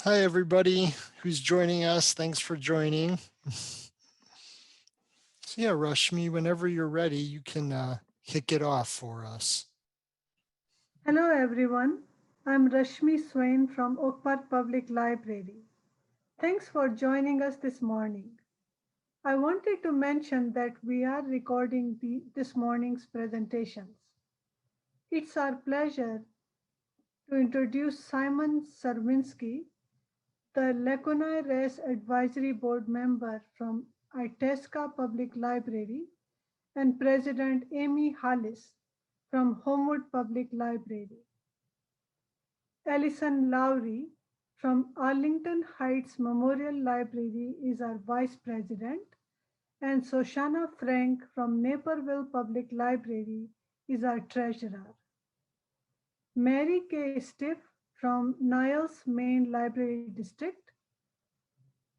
Hi, everybody who's joining us. Thanks for joining. So yeah, Rashmi, whenever you're ready, you can kick it off for us. Hello everyone, I'm Rashmi Swain from Oak Park Public Library. Thanks for joining us this morning. I wanted to mention that we are recording this morning's presentations. It's our pleasure to introduce Simon Serwinski, the LACONI Race Advisory Board member from Itasca Public Library, and President Amy Hollis from Homewood Public Library. Ellyn Lowry from Arlington Heights Memorial Library is our Vice President, and Shoshana Frank from Naperville Public Library is our Treasurer. Mary K. Stiff from Niles, Maine Library District,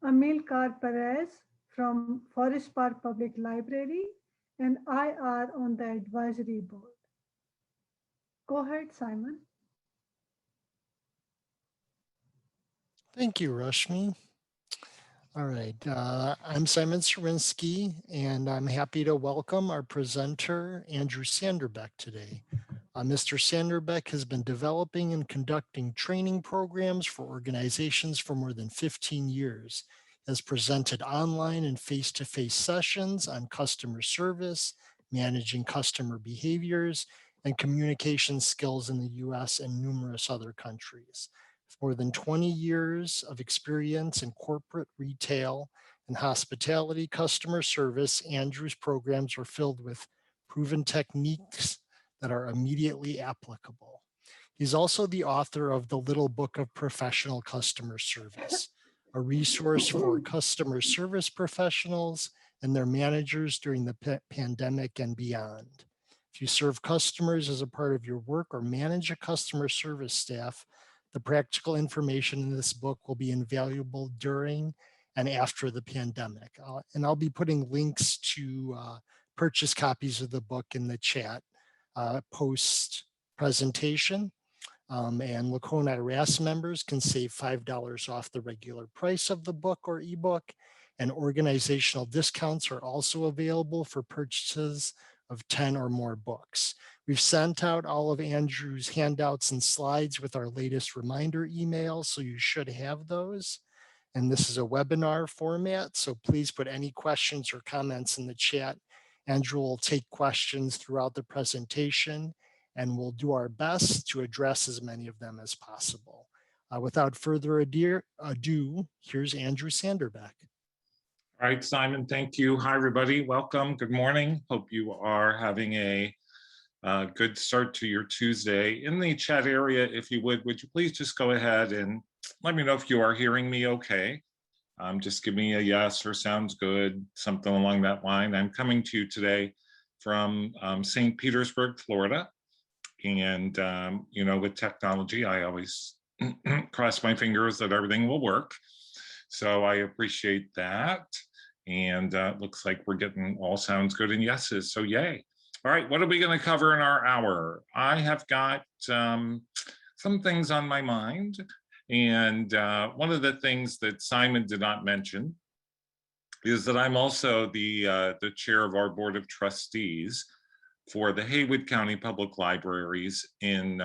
Amilcar Perez from Forest Park Public Library, and I are on the advisory board. Go ahead, Simon. Thank you, Rashmi. All right, I'm Simon Serwinski, and I'm happy to welcome our presenter, Andrew Sanderbeck, today. Mr. Sanderbeck has been developing and conducting training programs for organizations for more than 15 years. He has presented online and face-to-face sessions on customer service, managing customer behaviors, and communication skills in the US and numerous other countries. With more than 20 years of experience in corporate, retail, and hospitality customer service, Andrew's programs are filled with proven techniques that are immediately applicable. He's also the author of The Little Book of Professional Customer Service, a resource for customer service professionals and their managers during the pandemic and beyond. If you serve customers as a part of your work or manage a customer service staff, the practical information in this book will be invaluable during and after the pandemic. And I'll be putting links to purchase copies of the book in the chat post presentation. And LACONI RAS members can save $5 off the regular price of the book or ebook. And organizational discounts are also available for purchases of 10 or more books. We've sent out all of Andrew's handouts and slides with our latest reminder email, so you should have those. And this is a webinar format, so please put any questions or comments in the chat. Andrew will take questions throughout the presentation, and we'll do our best to address as many of them as possible. Without further ado, here's Andrew Sanderbeck. All right, Simon, thank you. Hi, everybody. Welcome. Good morning. Hope you are having a good start to your Tuesday. In the chat area, if you would you please just go ahead and let me know if you are hearing me okay. Just give me a yes or sounds good, something along that line. I'm coming to you today from St. Petersburg, Florida. And, you know, with technology, I always cross my fingers that everything will work. So I appreciate that. And looks like we're getting all sounds good and yeses, so yay. All right, what are we going to cover in our hour? I have got some things on my mind. And one of the things that Simon did not mention is that I'm also the chair of our board of trustees for the Haywood County Public Libraries in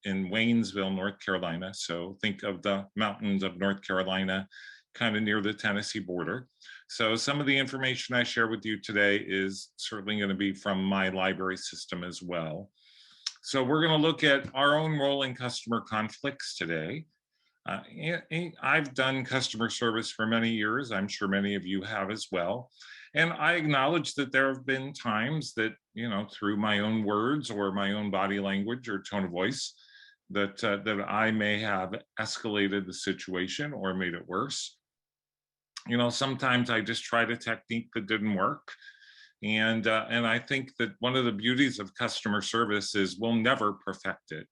Waynesville, North Carolina. So think of the mountains of North Carolina, kind of near the Tennessee border. So some of the information I share with you today is certainly going to be from my library system as well. So we're going to look at our own role in customer conflicts today. I've done customer service for many years. I'm sure many of you have as well. And I acknowledge that there have been times that, you know, through my own words or my own body language or tone of voice, that I may have escalated the situation or made it worse. You know, sometimes I just tried a technique that didn't work. And I think that one of the beauties of customer service is we'll never perfect it.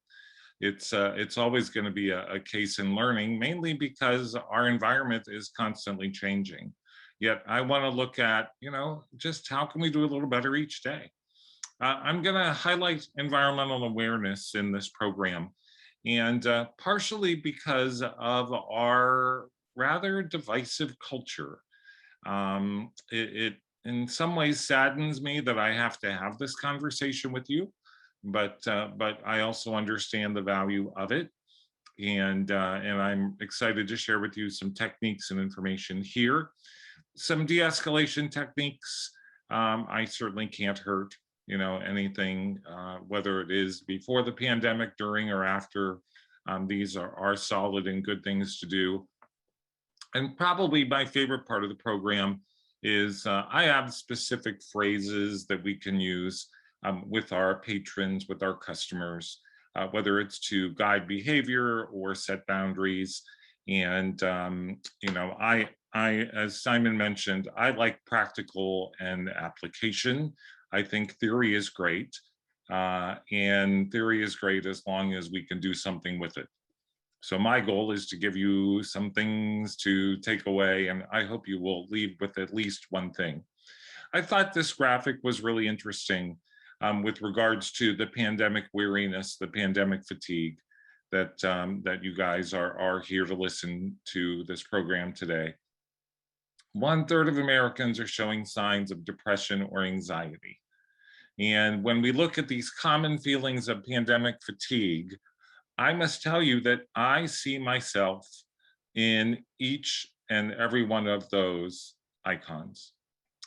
It's always going to be a case in learning, mainly because our environment is constantly changing. Yet I want to look at, you know, just how can we do a little better each day? I'm going to highlight environmental awareness in this program. and partially because of our rather divisive culture. It in some ways saddens me that I have to have this conversation with you, but I also understand the value of it, and I'm excited to share with you some techniques and information here. Some de-escalation techniques. I certainly can't hurt, anything, whether it is before the pandemic, during, or after. These are solid and good things to do. And probably my favorite part of the program is I have specific phrases that we can use with our patrons, with our customers, whether it's to guide behavior or set boundaries. And as Simon mentioned, I like practical and application. I think theory is great, and theory is great as long as we can do something with it. So my goal is to give you some things to take away, and I hope you will leave with at least one thing. I thought this graphic was really interesting with regards to the pandemic weariness, the pandemic fatigue that you guys are here to listen to this program today. 1/3 of Americans are showing signs of depression or anxiety. And when we look at these common feelings of pandemic fatigue, I must tell you that I see myself in each and every one of those icons.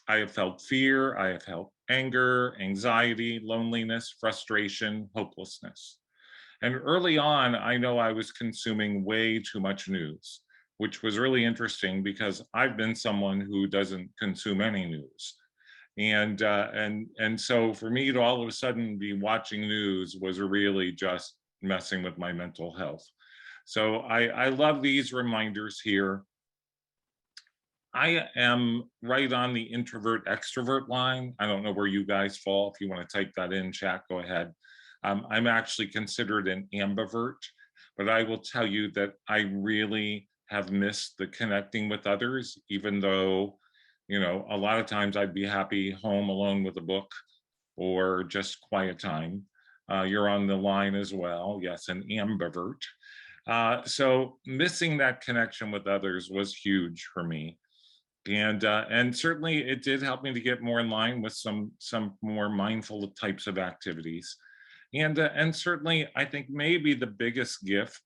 I have felt fear, I have felt anger, anxiety, loneliness, frustration, hopelessness. And early on, I know I was consuming way too much news, which was really interesting because I've been someone who doesn't consume any news. And so for me to all of a sudden be watching news was really just messing with my mental health. So I love these reminders here. I am right on the introvert extrovert line. I don't know where you guys fall. If you want to type that in chat, go ahead. I'm actually considered an ambivert, but I will tell you that I really have missed the connecting with others, even though, a lot of times I'd be happy home alone with a book or just quiet time. You're on the line as well. Yes, an ambivert. So missing that connection with others was huge for me. And certainly it did help me to get more in line with some more mindful types of activities. And certainly I think maybe the biggest gift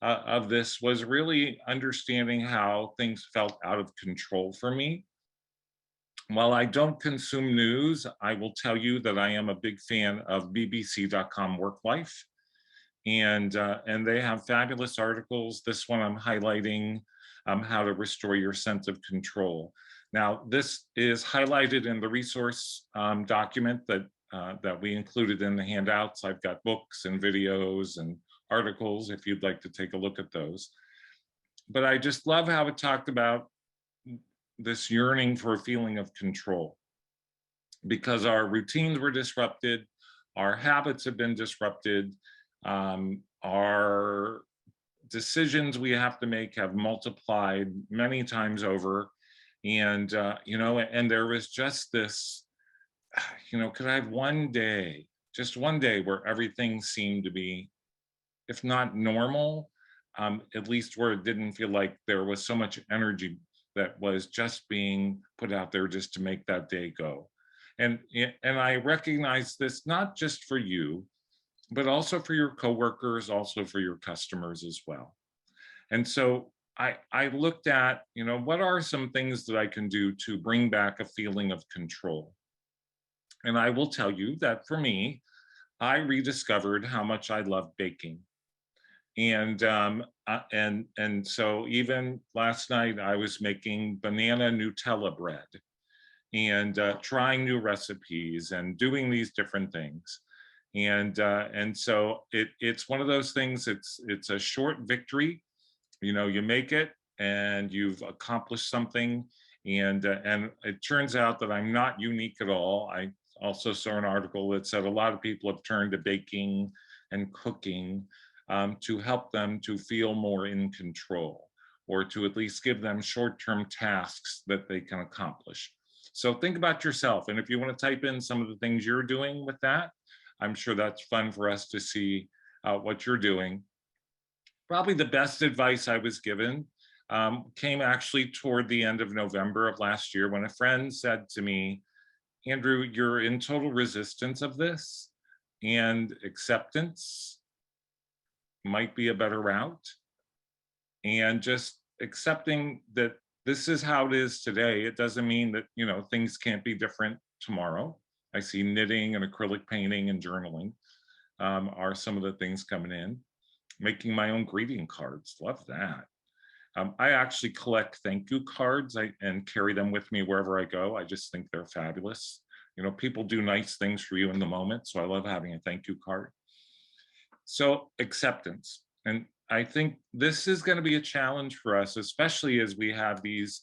of this was really understanding how things felt out of control for me. While I don't consume news, I will tell you that I am a big fan of bbc.com Work Life. And they have fabulous articles. This one I'm highlighting how to restore your sense of control. Now, this is highlighted in the resource document that we included in the handouts. I've got books and videos and articles if you'd like to take a look at those. But I just love how it talked about this yearning for a feeling of control, because our routines were disrupted, our habits have been disrupted, our decisions we have to make have multiplied many times over. And, and there was just this, could I have one day, just one day where everything seemed to be, if not normal, at least where it didn't feel like there was so much energy that was just being put out there just to make that day go. And I recognize this not just for you, but also for your coworkers, also for your customers as well. And so I looked at, what are some things that I can do to bring back a feeling of control? And I will tell you that for me, I rediscovered how much I love baking. And so even last night I was making banana Nutella bread and trying new recipes and doing these different things. And so it's one of those things. It's a short victory. You make it and you've accomplished something. And it turns out that I'm not unique at all. I also saw an article that said a lot of people have turned to baking and cooking to help them to feel more in control, or to at least give them short-term tasks that they can accomplish. So think about yourself. And if you want to type in some of the things you're doing with that, I'm sure that's fun for us to see what you're doing. Probably the best advice I was given came actually toward the end of November of last year when a friend said to me, Andrew, you're in total resistance of this, and acceptance might be a better route. And just accepting that this is how it is today. It doesn't mean that, things can't be different tomorrow. I see knitting and acrylic painting and journaling are some of the things coming in. Making my own greeting cards, love that. I actually collect thank you cards and carry them with me wherever I go. I just think they're fabulous. People do nice things for you in the moment, so I love having a thank you card. So acceptance. And I think this is going to be a challenge for us, especially as we have these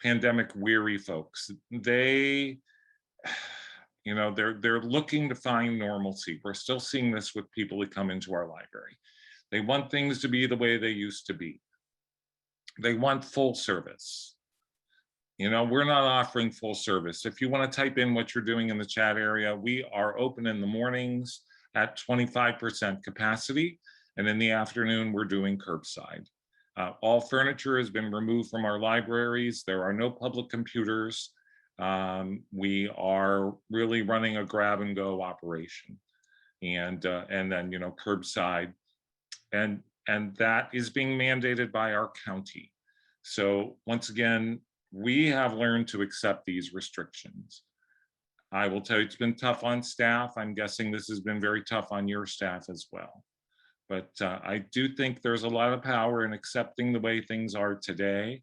pandemic weary folks. They're looking to find normalcy. We're still seeing this with people who come into our library. They want things to be the way they used to be. They want full service. We're not offering full service. If you want to type in what you're doing in the chat area, we are open in the mornings at 25% capacity. And in the afternoon, we're doing curbside. All furniture has been removed from our libraries. There are no public computers. We are really running a grab and go operation. And then, curbside. And that is being mandated by our county. So once again, we have learned to accept these restrictions. I will tell you, it's been tough on staff. I'm guessing this has been very tough on your staff as well. But I do think there's a lot of power in accepting the way things are today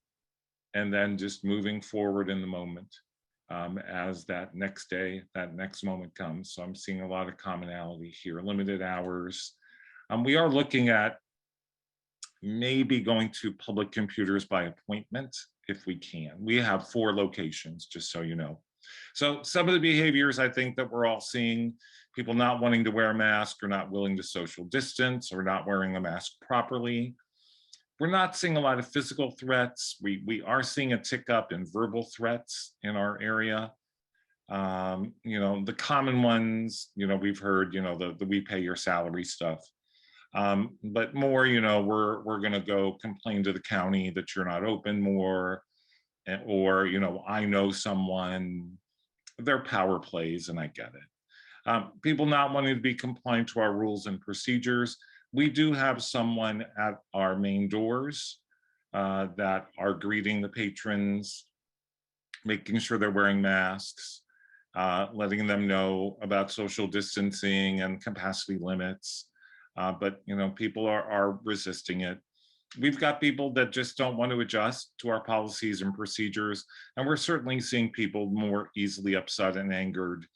and then just moving forward in the moment as that next day, that next moment comes. So I'm seeing a lot of commonality here, limited hours. We are looking at maybe going to public computers by appointment if we can. We have 4 locations, just so you know. So some of the behaviors I think that we're all seeing, people not wanting to wear a mask or not willing to social distance or not wearing a mask properly. We're not seeing a lot of physical threats. We are seeing a tick up in verbal threats in our area. The common ones, we've heard, the we pay your salary stuff. But more, we're going to go complain to the county that you're not open more, or, I know someone, their power plays, and I get it. People not wanting to be compliant to our rules and procedures. We do have someone at our main doors that are greeting the patrons, making sure they're wearing masks, letting them know about social distancing and capacity limits. But people are resisting it. We've got people that just don't want to adjust to our policies and procedures, and we're certainly seeing people more easily upset and angered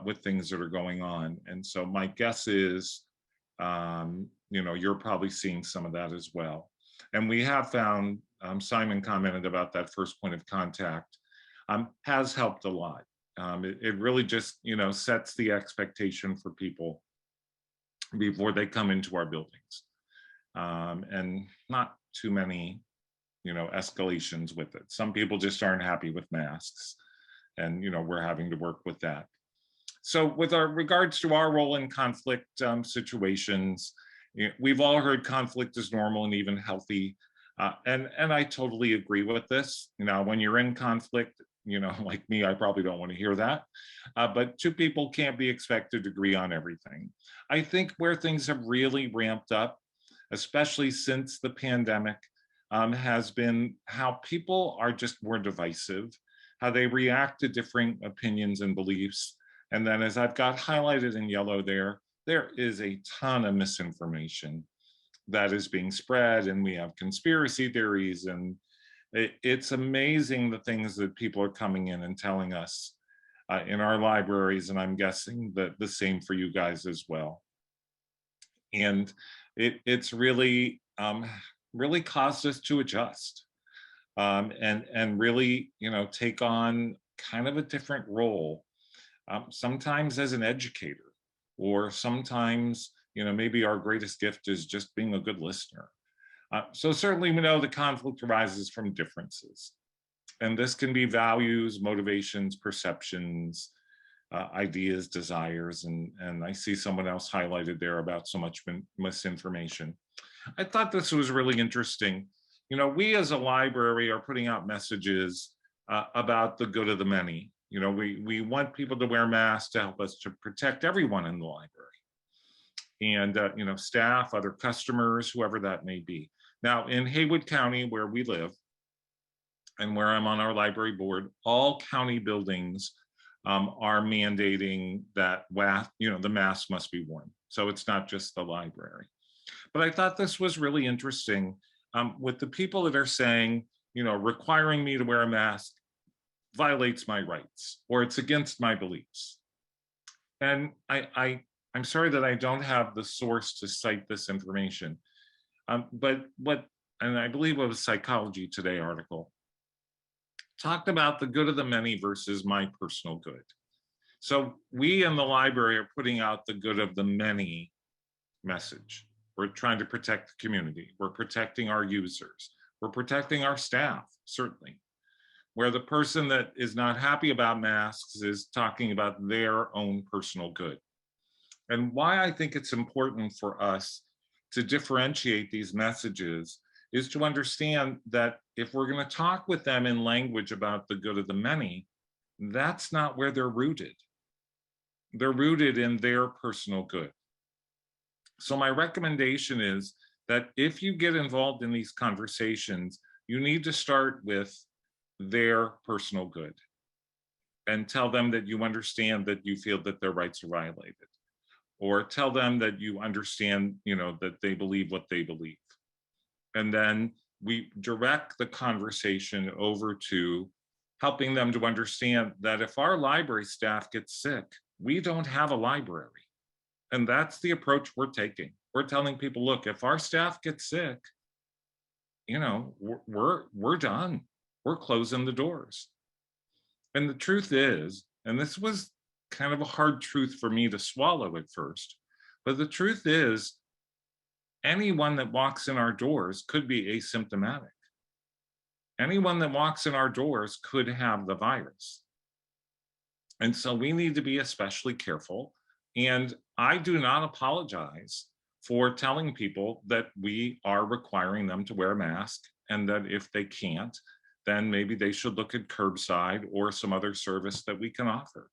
with things that are going on. And so my guess is, you're probably seeing some of that as well. And we have found, Simon commented about that first point of contact, has helped a lot. It really just, sets the expectation for people before they come into our buildings. And not too many, escalations with it. Some people just aren't happy with masks, and, we're having to work with that. So with regards to our role in conflict situations, we've all heard conflict is normal and even healthy. And I totally agree with this. When you're in conflict, like me, I probably don't want to hear that. But 2 people can't be expected to agree on everything. I think where things have really ramped up, especially since the pandemic, has been how people are just more divisive, how they react to different opinions and beliefs. And then, as I've got highlighted in yellow there is a ton of misinformation that is being spread, and we have conspiracy theories, and it's amazing the things that people are coming in and telling us in our libraries, and I'm guessing that the same for you guys as well. And it's really really caused us to adjust and really take on kind of a different role, sometimes as an educator, or sometimes maybe our greatest gift is just being a good listener. So certainly we know the conflict arises from differences, and this can be values, motivations, perceptions, ideas, desires, and I see someone else highlighted there about so much misinformation. I thought this was really interesting. You know, we as a library are putting out messages about the good of the many. You know, we want people to wear masks to help us to protect everyone in the library. And, you know, staff, other customers, whoever that may be. Now, in Haywood County, where we live, and where I'm on our library board, all county buildings are mandating that the mask must be worn. So it's not just the library. But I thought this was really interesting with the people that are saying, you know, requiring me to wear a mask violates my rights or it's against my beliefs. And I'm sorry that I don't have the source to cite this information. But and I believe it was Psychology Today article, talked about the good of the many versus my personal good. So we in the library are putting out the good of the many message. We're trying to protect the community. We're protecting our users. We're protecting our staff, certainly. Where the person that is not happy about masks is talking about their own personal good. And why I think it's important for us to differentiate these messages is to understand that if we're going to talk with them in language about the good of the many, that's not where they're rooted. They're rooted in their personal good. So my recommendation is that if you get involved in these conversations, you need to start with their personal good and tell them that you understand that you feel that their rights are violated, or tell them that you understand, you know, that they believe what they believe. And then we direct the conversation over to helping them to understand that if our library staff gets sick, we don't have a library. And that's the approach we're taking. We're telling people, look, if our staff gets sick, you know, we're done. We're closing the doors. And the truth is, and this was kind of a hard truth for me to swallow at first, but the truth is, anyone that walks in our doors could be asymptomatic. Anyone that walks in our doors could have the virus. And so we need to be especially careful. And I do not apologize for telling people that we are requiring them to wear a mask, and that if they can't, then maybe they should look at curbside or some other service that we can offer.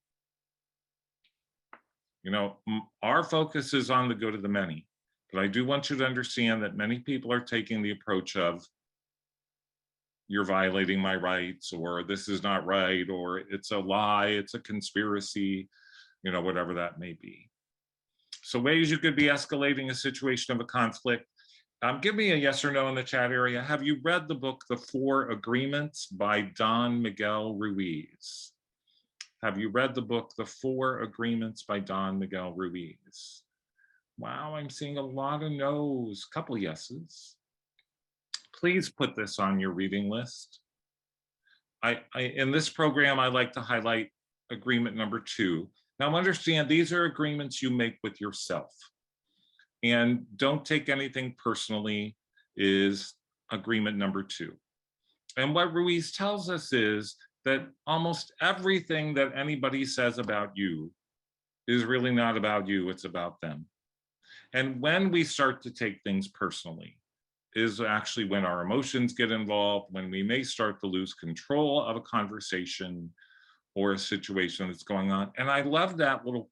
You know, our focus is on the good of the many, but I do want you to understand that many people are taking the approach of, you're violating my rights, or this is not right, or it's a lie, it's a conspiracy, you know, whatever that may be. So ways you could be escalating a situation of a conflict. Give me a yes or no in the chat area. Have you read the book, The 4 Agreements by Don Miguel Ruiz? Have you read the book, The 4 Agreements by Don Miguel Ruiz? Wow, I'm seeing a lot of no's, couple yeses. Please put this on your reading list. In this program, I like to highlight agreement number 2. Now understand, these are agreements you make with yourself. And don't take anything personally is agreement number 2. And what Ruiz tells us is that almost everything that anybody says about you is really not about you, it's about them. And when we start to take things personally is actually when our emotions get involved, when we may start to lose control of a conversation or a situation that's going on. And I love that little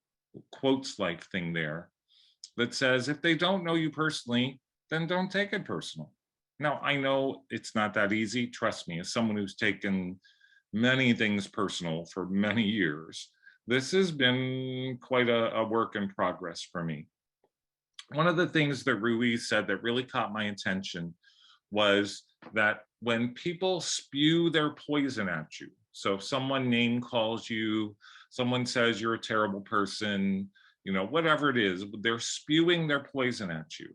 quotes like thing there that says, if they don't know you personally, then don't take it personal. Now, I know it's not that easy. Trust me, as someone who's taken many things personal for many years, this has been quite a work in progress for me. One of the things that Ruiz said that really caught my attention was that when people spew their poison at you, so if someone name calls you, someone says you're a terrible person, you know, whatever it is, they're spewing their poison at you.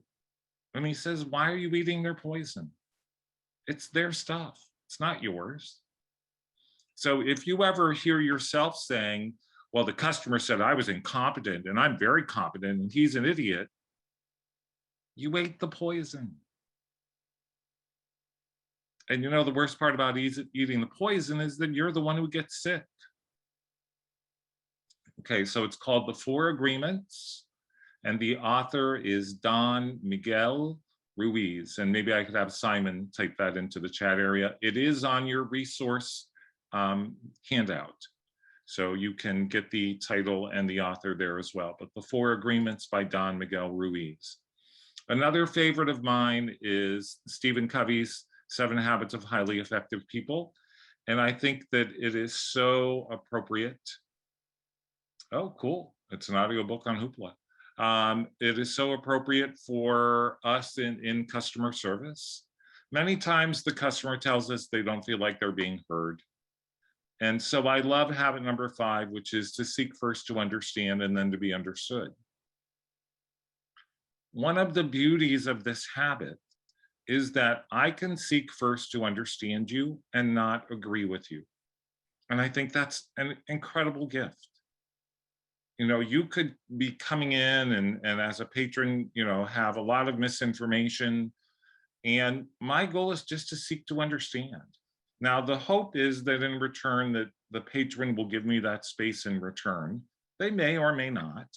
And he says, why are you eating their poison? It's their stuff, it's not yours. So if you ever hear yourself saying, well, the customer said I was incompetent and I'm very competent and he's an idiot, you ate the poison. And you know, the worst part about eating the poison is that you're the one who gets sick. Okay, so it's called The 4 Agreements, and the author is Don Miguel Ruiz, and maybe I could have Simon type that into the chat area. It is on your resource handout. So you can get the title and the author there as well. But The Four Agreements by Don Miguel Ruiz. Another favorite of mine is Stephen Covey's 7 Habits of Highly Effective People. And I think that it is so appropriate. Oh, cool. It's an audiobook on Hoopla. It is so appropriate for us in customer service. Many times the customer tells us they don't feel like they're being heard. And so I love habit number 5, which is to seek first to understand and then to be understood. One of the beauties of this habit is that I can seek first to understand you and not agree with you. And I think that's an incredible gift. You know, you could be coming in and as a patron, you know, have a lot of misinformation. And my goal is just to seek to understand. Now, the hope is that in return that the patron will give me that space in return. They may or may not.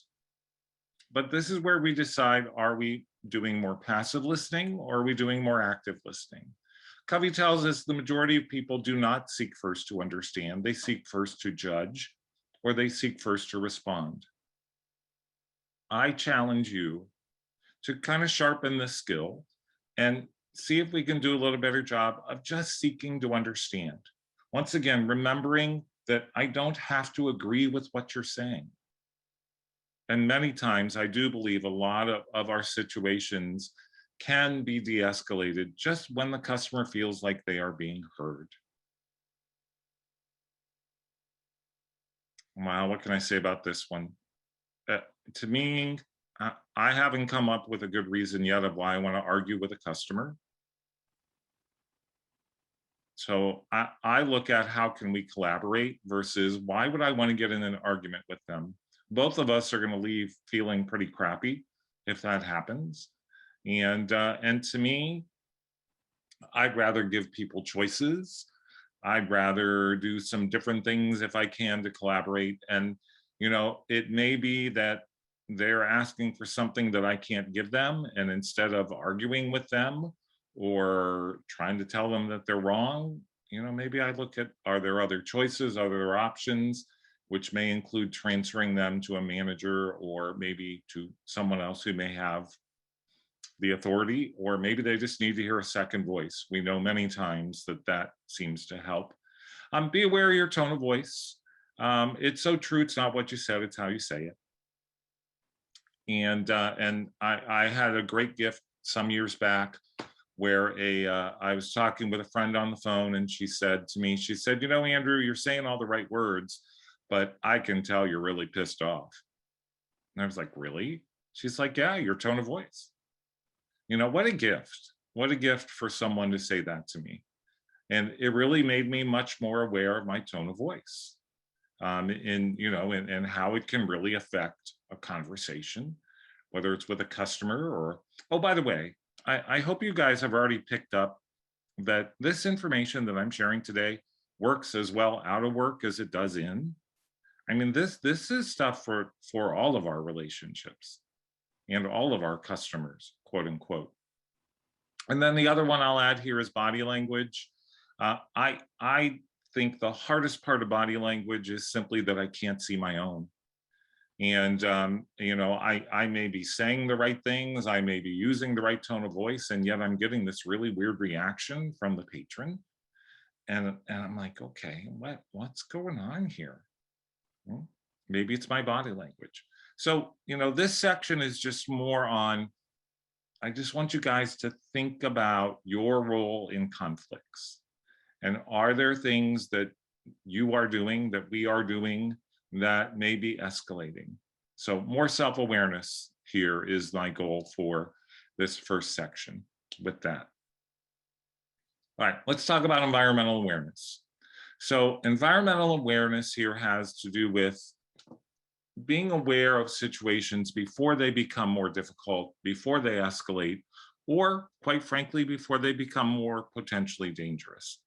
But this is where we decide, are we doing more passive listening or are we doing more active listening? Covey tells us the majority of people do not seek first to understand. They seek first to judge, or they seek first to respond. I challenge you to kind of sharpen this skill and see if we can do a little better job of just seeking to understand. Once again, remembering that I don't have to agree with what you're saying. And many times I do believe a lot of our situations can be de-escalated just when the customer feels like they are being heard. Wow, what can I say about this one? To me, I haven't come up with a good reason yet of why I want to argue with a customer. So I look at how can we collaborate versus why would I want to get in an argument with them? Both of us are going to leave feeling pretty crappy if that happens. And to me, I'd rather give people choices. I'd rather do some different things if I can to collaborate. And, you know, it may be that they're asking for something that I can't give them. And instead of arguing with them or trying to tell them that they're wrong, you know, maybe I look at, are there other choices? Are there options, which may include transferring them to a manager or maybe to someone else who may have the authority, or maybe they just need to hear a second voice. We know many times that that seems to help. Be aware of your tone of voice. It's so true. It's not what you said, it's how you say it. And I had a great gift some years back where I was talking with a friend on the phone, and she said to me, she said, you know, Andrew, you're saying all the right words, but I can tell you're really pissed off. And I was like, really? She's like, yeah, your tone of voice. You know, what a gift. What a gift for someone to say that to me. And it really made me much more aware of my tone of voice, and how it can really affect a conversation, whether it's with a customer or, oh, by the way, I hope you guys have already picked up that this information that I'm sharing today works as well out of work as it does in. I mean, this is stuff for all of our relationships and all of our customers, quote unquote. And then the other one I'll add here is body language. I think the hardest part of body language is simply that I can't see my own. And, I may be saying the right things, I may be using the right tone of voice, and yet I'm getting this really weird reaction from the patron. And I'm like, okay, what's going on here? Well, maybe it's my body language. So, this section is just more on, I just want you guys to think about your role in conflicts. And are there things that you are doing, that we are doing, that may be escalating? So more self-awareness here is my goal for this first section with that. All right, let's talk about environmental awareness. So environmental awareness here has to do with being aware of situations before they become more difficult, before they escalate, or quite frankly, before they become more potentially dangerous.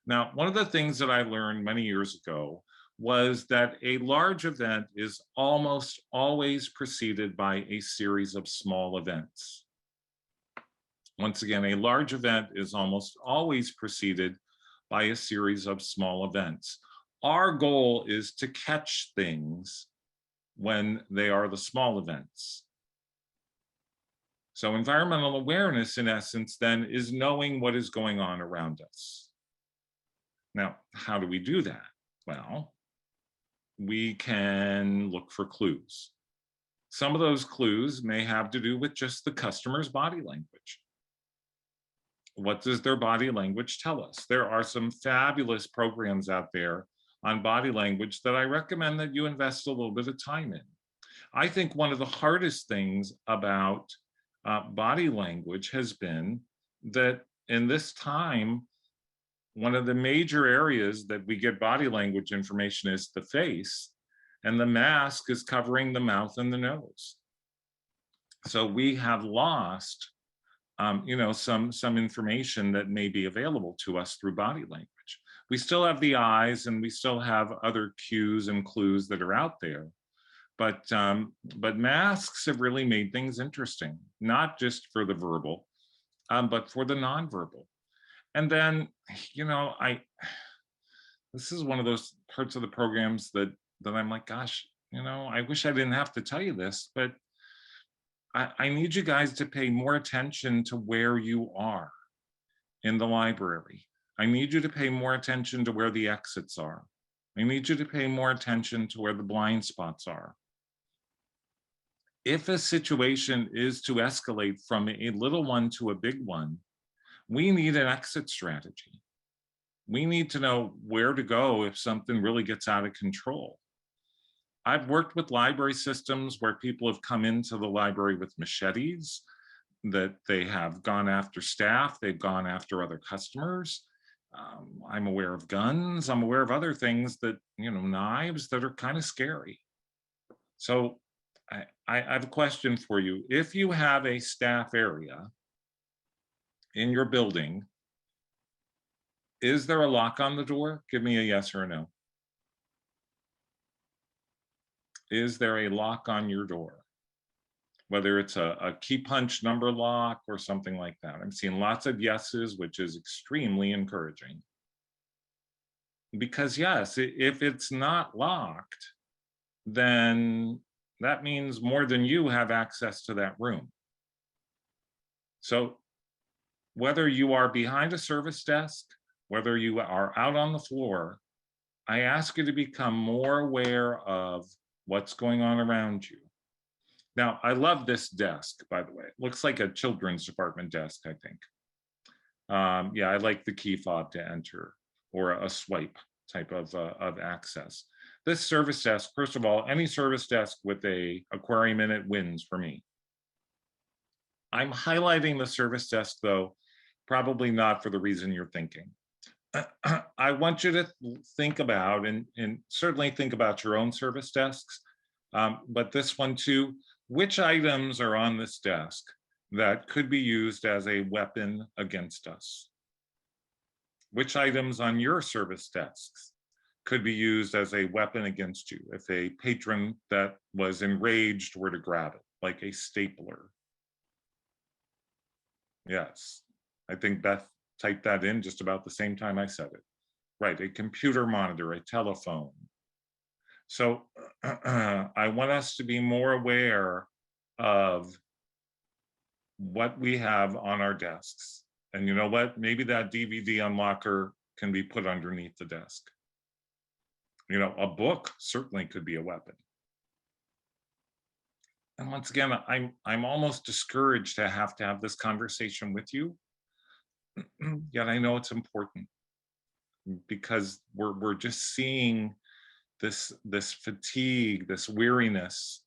Now, one of the things that I learned many years ago was that a large event is almost always preceded by a series of small events. Once again, a large event is almost always preceded by a series of small events. Our goal is to catch things when they are the small events. So environmental awareness, in essence, then, is knowing what is going on around us. Now, how do we do that? Well, we can look for clues. Some of those clues may have to do with just the customer's body language. What does their body language tell us? There are some fabulous programs out there on body language that I recommend that you invest a little bit of time in. I think one of the hardest things about body language has been that in this time, one of the major areas that we get body language information is the face, and the mask is covering the mouth and the nose. So we have lost some information that may be available to us through body language. We still have the eyes, and we still have other cues and clues that are out there. But masks have really made things interesting, not just for the verbal, but for the nonverbal. And then, this is one of those parts of the programs that I'm like, gosh, I wish I didn't have to tell you this, but I need you guys to pay more attention to where you are in the library. I need you to pay more attention to where the exits are. I need you to pay more attention to where the blind spots are. If a situation is to escalate from a little one to a big one, we need an exit strategy. We need to know where to go if something really gets out of control. I've worked with library systems where people have come into the library with machetes, that they have gone after staff, they've gone after other customers. I'm aware of guns, I'm aware of other things that, knives that are kind of scary. So I have a question for you. If you have a staff area in your building, is there a lock on the door? Give me a yes or a no. Is there a lock on your door? Whether it's a key punch number lock or something like that. I'm seeing lots of yeses, which is extremely encouraging. Because yes, if it's not locked, then that means more than you have access to that room. So whether you are behind a service desk, whether you are out on the floor, I ask you to become more aware of what's going on around you. Now, I love this desk, by the way. It looks like a children's department desk, I think. Yeah, I like the key fob to enter, or a swipe type of access. This service desk, first of all, any service desk with a aquarium in it wins for me. I'm highlighting the service desk, though, probably not for the reason you're thinking. I want you to think about, and certainly think about your own service desks, but this one too, which items are on this desk that could be used as a weapon against us? Which items on your service desks could be used as a weapon against you if a patron that was enraged were to grab it, like a stapler? Yes, I think Beth typed that in just about the same time I said it. Right, a computer monitor, a telephone. So I want us to be more aware of what we have on our desks. And you know what? Maybe that DVD unlocker can be put underneath the desk. A book certainly could be a weapon. And once again, I'm almost discouraged to have this conversation with you. Yet I know it's important, because we're just seeing this fatigue, this weariness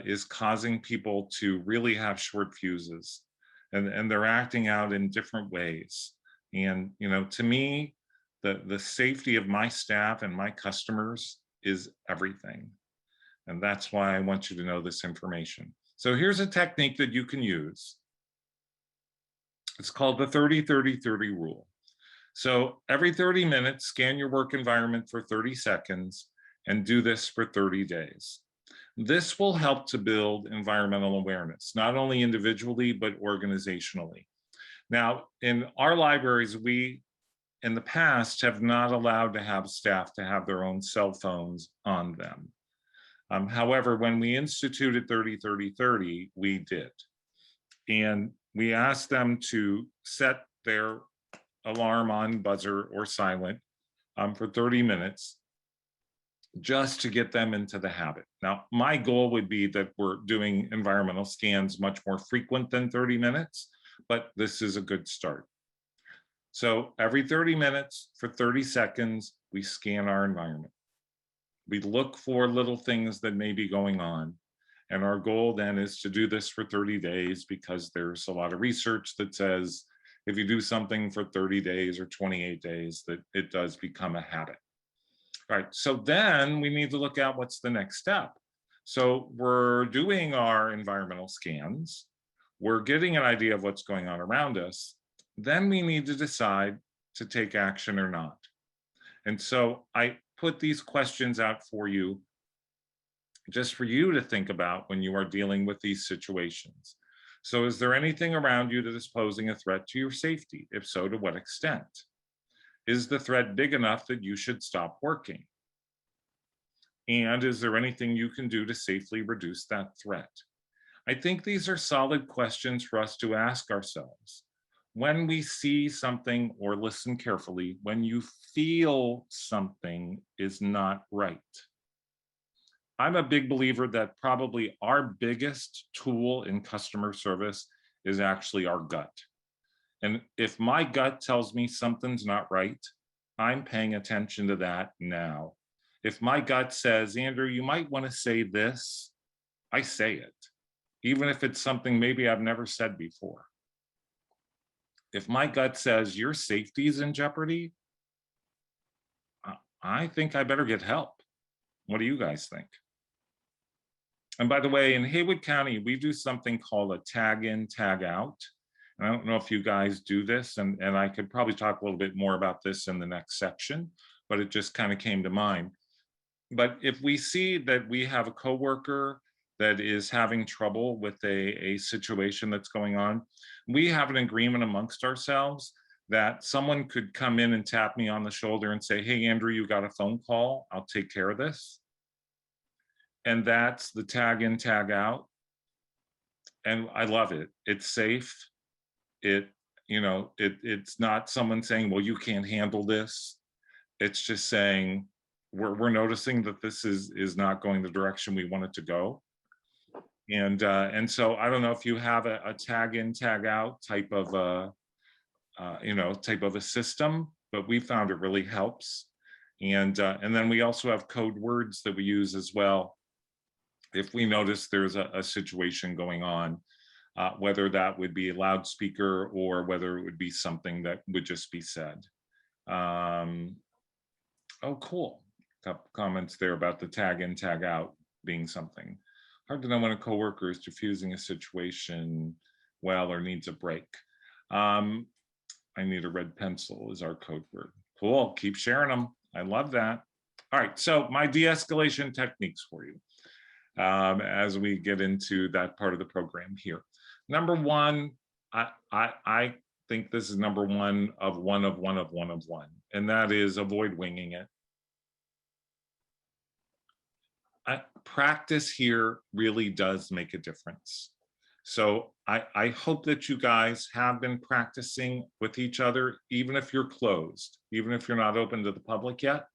is causing people to really have short fuses, and they're acting out in different ways. And to me, the safety of my staff and my customers is everything. And that's why I want you to know this information. So here's a technique that you can use. It's called the 30-30-30 rule. So every 30 minutes, scan your work environment for 30 seconds and do this for 30 days. This will help to build environmental awareness, not only individually, but organizationally. Now, in our libraries, we in the past have not allowed to have staff to have their own cell phones on them. However, when we instituted 30-30-30, we did. And we asked them to set their alarm on buzzer or silent for 30 minutes just to get them into the habit. Now, my goal would be that we're doing environmental scans much more frequent than 30 minutes, but this is a good start. So every 30 minutes for 30 seconds, we scan our environment. We look for little things that may be going on. And our goal then is to do this for 30 days because there's a lot of research that says if you do something for 30 days or 28 days, that it does become a habit. All right, so then we need to look at what's the next step. So we're doing our environmental scans. We're getting an idea of what's going on around us. Then we need to decide to take action or not. And so I put these questions out for you, just for you to think about when you are dealing with these situations. So is there anything around you that is posing a threat to your safety? If so, to what extent? Is the threat big enough that you should stop working? And is there anything you can do to safely reduce that threat? I think these are solid questions for us to ask ourselves. When we see something or listen carefully, when you feel something is not right. I'm a big believer that probably our biggest tool in customer service is actually our gut. And if my gut tells me something's not right, I'm paying attention to that now. If my gut says, Andrew, you might want to say this, I say it, even if it's something maybe I've never said before. If my gut says your safety is in jeopardy, I think I better get help. What do you guys think? And by the way, in Haywood County, we do something called a Tagin Tagout. And I don't know if you guys do this, and I could probably talk a little bit more about this in the next section, but it just kind of came to mind. But if we see that we have a coworker that is having trouble with a situation that's going on, we have an agreement amongst ourselves that someone could come in and tap me on the shoulder and say, hey, Andrew, you got a phone call, I'll take care of this. And that's the tag in, tag out. And I love it. It's safe. It's not someone saying, well, you can't handle this. It's just saying, we're noticing that this is not going the direction we want it to go. And so I don't know if you have a tag in, tag out type of a system, but we found it really helps. And then we also have code words that we use as well. If we notice there's a situation going on, whether that would be a loudspeaker or whether it would be something that would just be said. Oh, cool. Couple comments there about the tag in, tag out being something. Hard to know when a coworker is diffusing a situation well or needs a break. I need a red pencil is our code word. Cool, keep sharing them. I love that. All right, so my de-escalation techniques for you as we get into that part of the program here. Number one, I think this is number one, and that is avoid winging it. Practice here really does make a difference. So I hope that you guys have been practicing with each other, even if you're closed, even if you're not open to the public yet,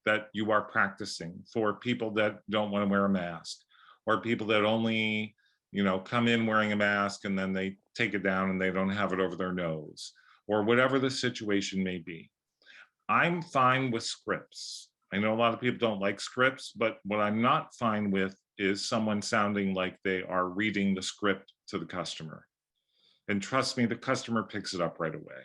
that you are practicing for people that don't want to wear a mask, or people that only, come in wearing a mask and then they take it down and they don't have it over their nose, or whatever the situation may be. I'm fine with scripts. I know a lot of people don't like scripts, but what I'm not fine with is someone sounding like they are reading the script to the customer. And trust me, the customer picks it up right away.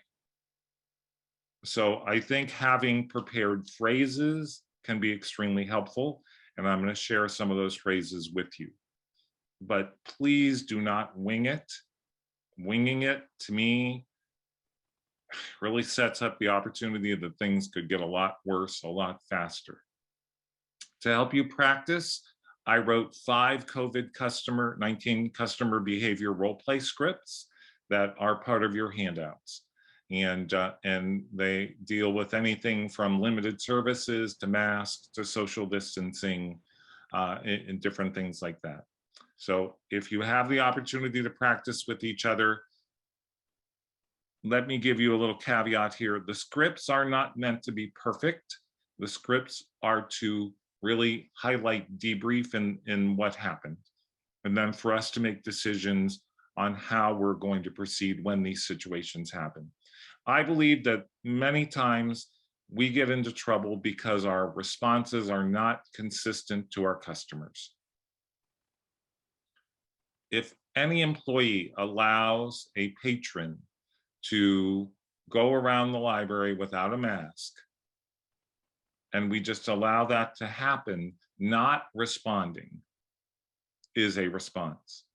So I think having prepared phrases can be extremely helpful, and I'm going to share some of those phrases with you. But please do not wing it. Winging it, to me, really sets up the opportunity that things could get a lot worse a lot faster. To help you practice, I wrote 5 COVID-19 customer behavior role play scripts that are part of your handouts. And they deal with anything from limited services to masks to social distancing and different things like that. So if you have the opportunity to practice with each other, let me give you a little caveat here. The scripts are not meant to be perfect. The scripts are to really highlight, debrief in what happened, and then for us to make decisions on how we're going to proceed when these situations happen. I believe that many times we get into trouble because our responses are not consistent to our customers. If any employee allows a patron to go around the library without a mask, and we just allow that to happen, not responding is a response.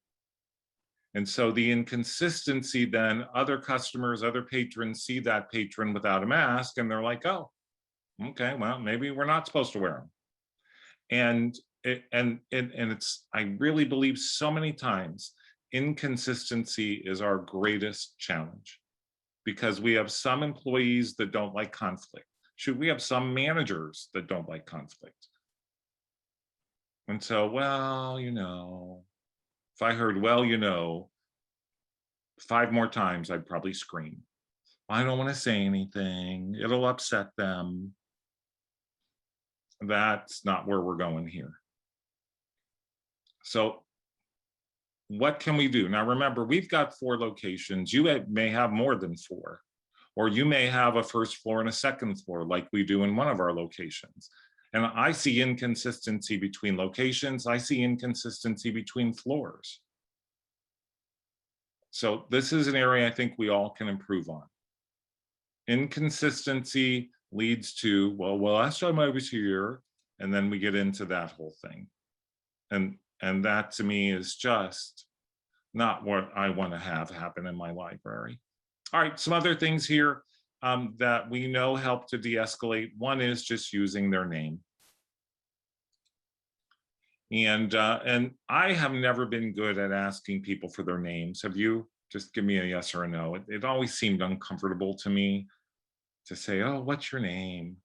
And so the inconsistency, then other customers, other patrons see that patron without a mask and they're like, oh, okay, well, maybe we're not supposed to wear them. And it's, I really believe so many times, inconsistency is our greatest challenge, because we have some employees that don't like conflict. Shoot, we have some managers that don't like conflict. And so, well, you know, if I heard, well, you know, 5 more times, I'd probably scream. I don't want to say anything. It'll upset them. That's not where we're going here. So what can we do? Now, remember, we've got 4 locations. You may have more than 4, or you may have a first floor and a second floor like we do in one of our locations. And I see inconsistency between locations. I see inconsistency between floors. So this is an area I think we all can improve on. Inconsistency leads to, well, last time I was here, and then we get into that whole thing. And that to me is just not what I want to have happen in my library. All right, some other things here that we know help to de-escalate. One is just using their name. And I have never been good at asking people for their names. Have you? Just give me a yes or a no. It always seemed uncomfortable to me to say, oh, what's your name?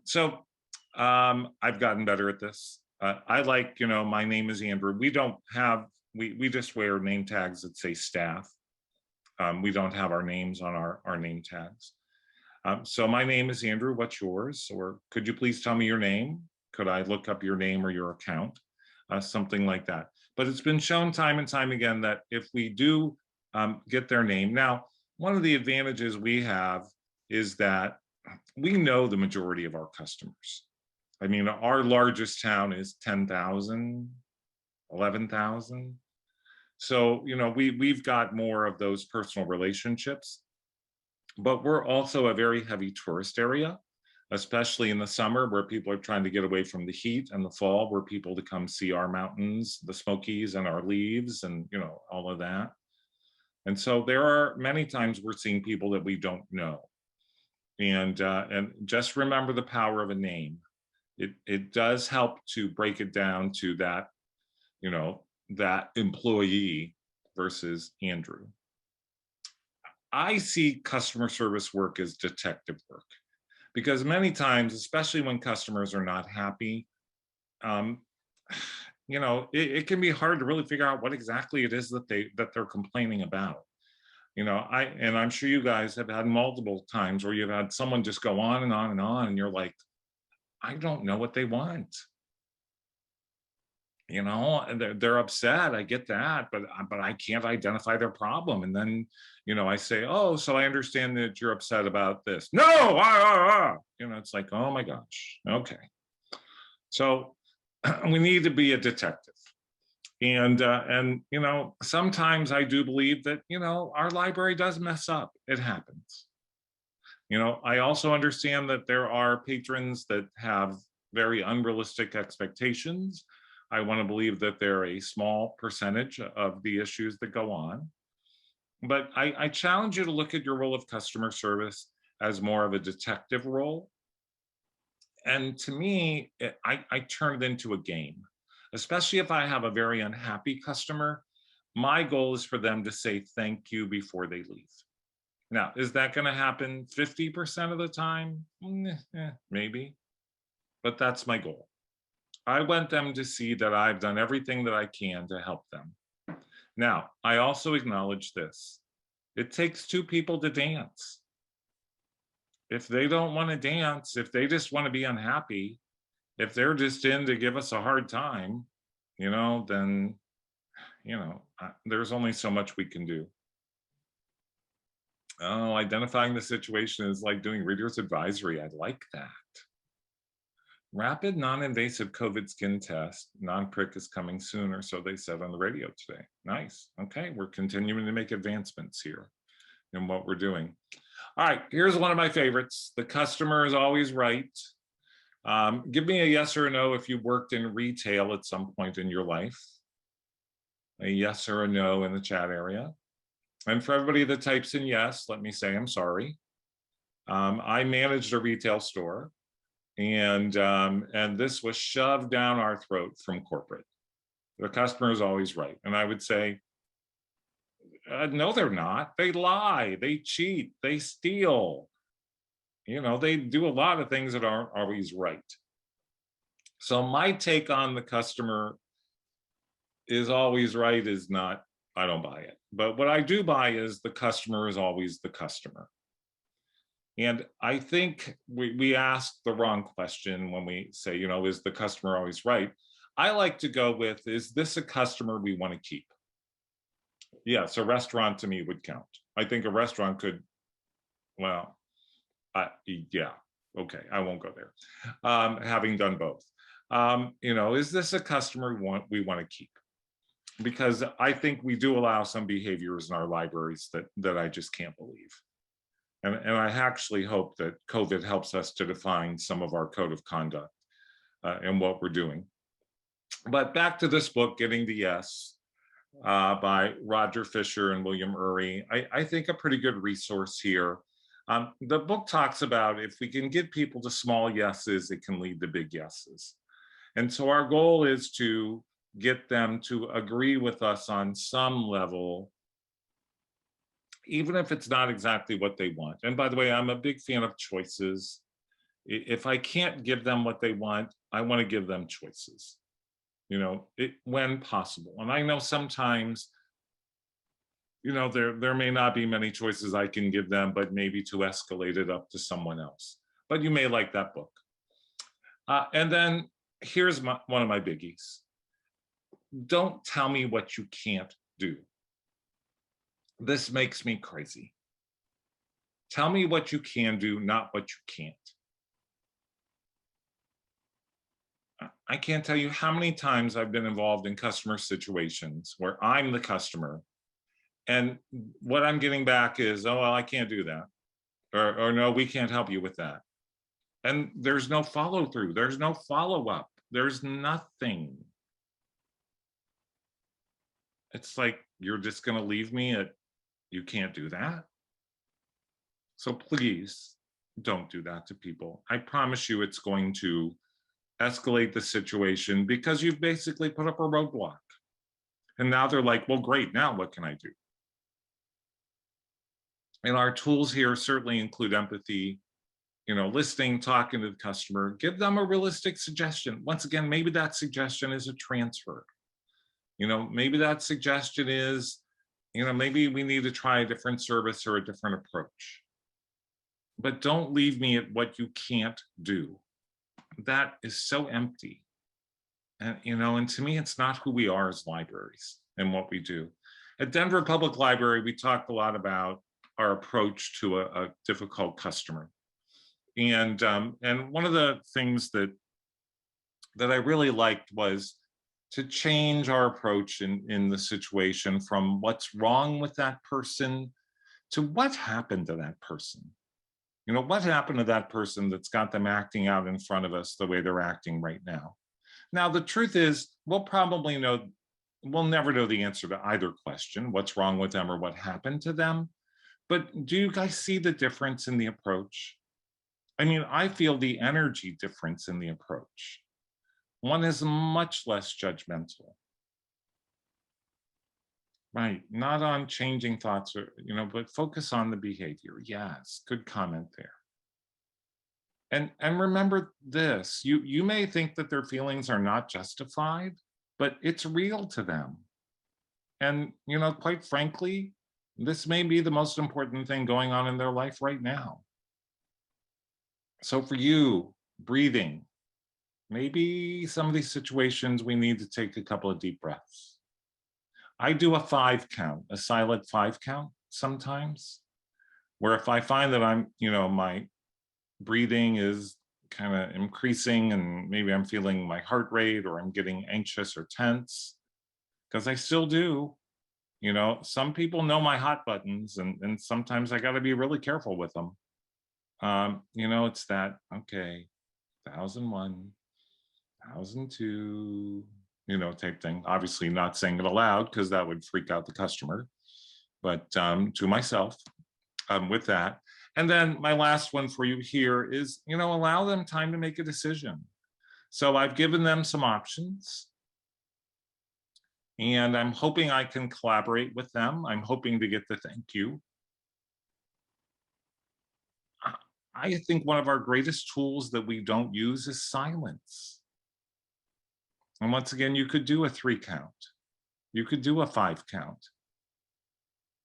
So I've gotten better at this. I like, you know, my name is Andrew. We don't have, we just wear name tags that say staff. We don't have our names on our name tags. So my name is Andrew, what's yours? Or could you please tell me your name? Could I look up your name or your account? Something like that. But it's been shown time and time again that if we do get their name, now, one of the advantages we have is that we know the majority of our customers. I mean, our largest town is 10,000, 11,000. So, you know, we've got more of those personal relationships, but we're also a very heavy tourist area, especially in the summer where people are trying to get away from the heat, and the fall where people to come see our mountains, the Smokies and our leaves and, you know, all of that. And so there are many times we're seeing people that we don't know. And just remember the power of a name. It does help to break it down to that, you know, that employee versus Andrew. I see customer service work as detective work, because many times, especially when customers are not happy, you know, it can be hard to really figure out what exactly it is that they're complaining about. You know, I'm sure you guys have had multiple times where you've had someone just go on and on and on, and you're like, I don't know what they want. You know, and they're upset. I get that, but I can't identify their problem. And then, you know, I say, oh, so I understand that you're upset about this. No, you know, it's like, oh my gosh, okay. So we need to be a detective. And you know, sometimes I do believe that, you know, our library does mess up. It happens. You know, I also understand that there are patrons that have very unrealistic expectations. I want to believe that they're a small percentage of the issues that go on. But I challenge you to look at your role of customer service as more of a detective role. And to me, I turn it into a game, especially if I have a very unhappy customer. My goal is for them to say thank you before they leave. Now, is that going to happen 50% of the time? Maybe, but that's my goal. I want them to see that I've done everything that I can to help them. Now, I also acknowledge this. It takes two people to dance. If they don't want to dance, if they just want to be unhappy, if they're just in to give us a hard time, then, there's only so much we can do. Oh, identifying the situation is like doing reader's advisory. I like that. Rapid non-invasive COVID skin test, non-prick is coming soon, or so they said on the radio today. Nice. Okay, we're continuing to make advancements here in what we're doing. All right, here's one of my favorites. The customer is always right. Give me a yes or a no if you worked in retail at some point in your life. A yes or a no in the chat area. And for everybody that types in yes, let me say I'm sorry. I managed a retail store, and this was shoved down our throat from corporate. The customer is always right. And I would say, no, they're not. They lie, they cheat, they steal. They do a lot of things that aren't always right. So my take on the customer is always right is not, I don't buy it. But what I do buy is the customer is always the customer. And I think we ask the wrong question when we say, is the customer always right? I like to go with, is this a customer we want to keep? Yes, a restaurant to me would count. I think a restaurant could, well, yeah, okay, I won't go there. Having done both. Is this a customer we want to keep? Because I think we do allow some behaviors in our libraries that I just can't believe. And I actually hope that COVID helps us to define some of our code of conduct and what we're doing. But back to this book, Getting the Yes, by Roger Fisher and William Ury. I think a pretty good resource here. The book talks about if we can get people to small yeses, it can lead to big yeses. And so our goal is to get them to agree with us on some level, even if it's not exactly what they want. And by the way, I'm a big fan of choices. If I can't give them what they want, I want to give them choices, when possible. And I know sometimes, there may not be many choices I can give them, but maybe to escalate it up to someone else. But you may like that book. And then here's one of my biggies. Don't tell me what you can't do. This makes me crazy. Tell me what you can do, not what you can't. I can't tell you how many times I've been involved in customer situations where I'm the customer, and what I'm getting back is, oh, well, I can't do that. Or no, we can't help you with that. And there's no follow through. There's no follow up. There's nothing. It's like, you're just going to leave me at, you can't do that. So please don't do that to people. I promise you it's going to escalate the situation because you've basically put up a roadblock. And now they're like, well, great, now what can I do? And our tools here certainly include empathy, listening, talking to the customer, give them a realistic suggestion. Once again, maybe that suggestion is a transfer. Maybe that suggestion is, maybe we need to try a different service or a different approach. But don't leave me at what you can't do. That is so empty. And, and to me, it's not who we are as libraries and what we do. At Denver Public Library, we talked a lot about our approach to a difficult customer. And one of the things that I really liked was to change our approach in the situation from what's wrong with that person to what happened to that person. What happened to that person that's got them acting out in front of us the way they're acting right now? Now, the truth is, we'll never know the answer to either question, what's wrong with them or what happened to them. But do you guys see the difference in the approach? I mean, I feel the energy difference in the approach. One is much less judgmental. Right, not on changing thoughts or, but focus on the behavior. Yes, good comment there. And remember this, you may think that their feelings are not justified, but it's real to them. And, quite frankly, this may be the most important thing going on in their life right now. So for you, breathing, maybe some of these situations we need to take a couple of deep breaths. I do a 5 count, a silent 5 count sometimes, where if I find that I'm, my breathing is kind of increasing and maybe I'm feeling my heart rate or I'm getting anxious or tense, because I still do. Some people know my hot buttons, and sometimes I got to be really careful with them. It's that, okay, 1001, 1002, type thing. Obviously not saying it aloud because that would freak out the customer, but to myself with that. And then my last one for you here is, allow them time to make a decision. So I've given them some options. And I'm hoping I can collaborate with them. I'm hoping to get the thank you. I think one of our greatest tools that we don't use is silence. And once again, you could do a 3 count. You could do a 5 count.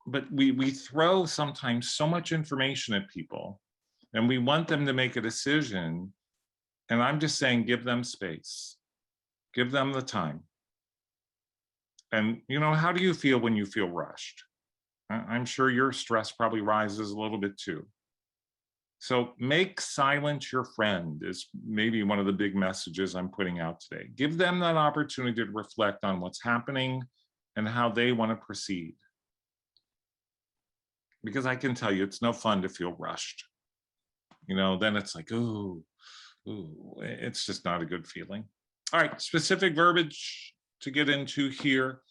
But we throw sometimes so much information at people and we want them to make a decision. And I'm just saying, give them space. Give them the time. And, how do you feel when you feel rushed? I'm sure your stress probably rises a little bit too. So make silence your friend is maybe one of the big messages I'm putting out today. Give them that opportunity to reflect on what's happening and how they want to proceed. Because I can tell you, it's no fun to feel rushed. Then it's like, ooh, it's just not a good feeling. All right, specific verbiage to get into here.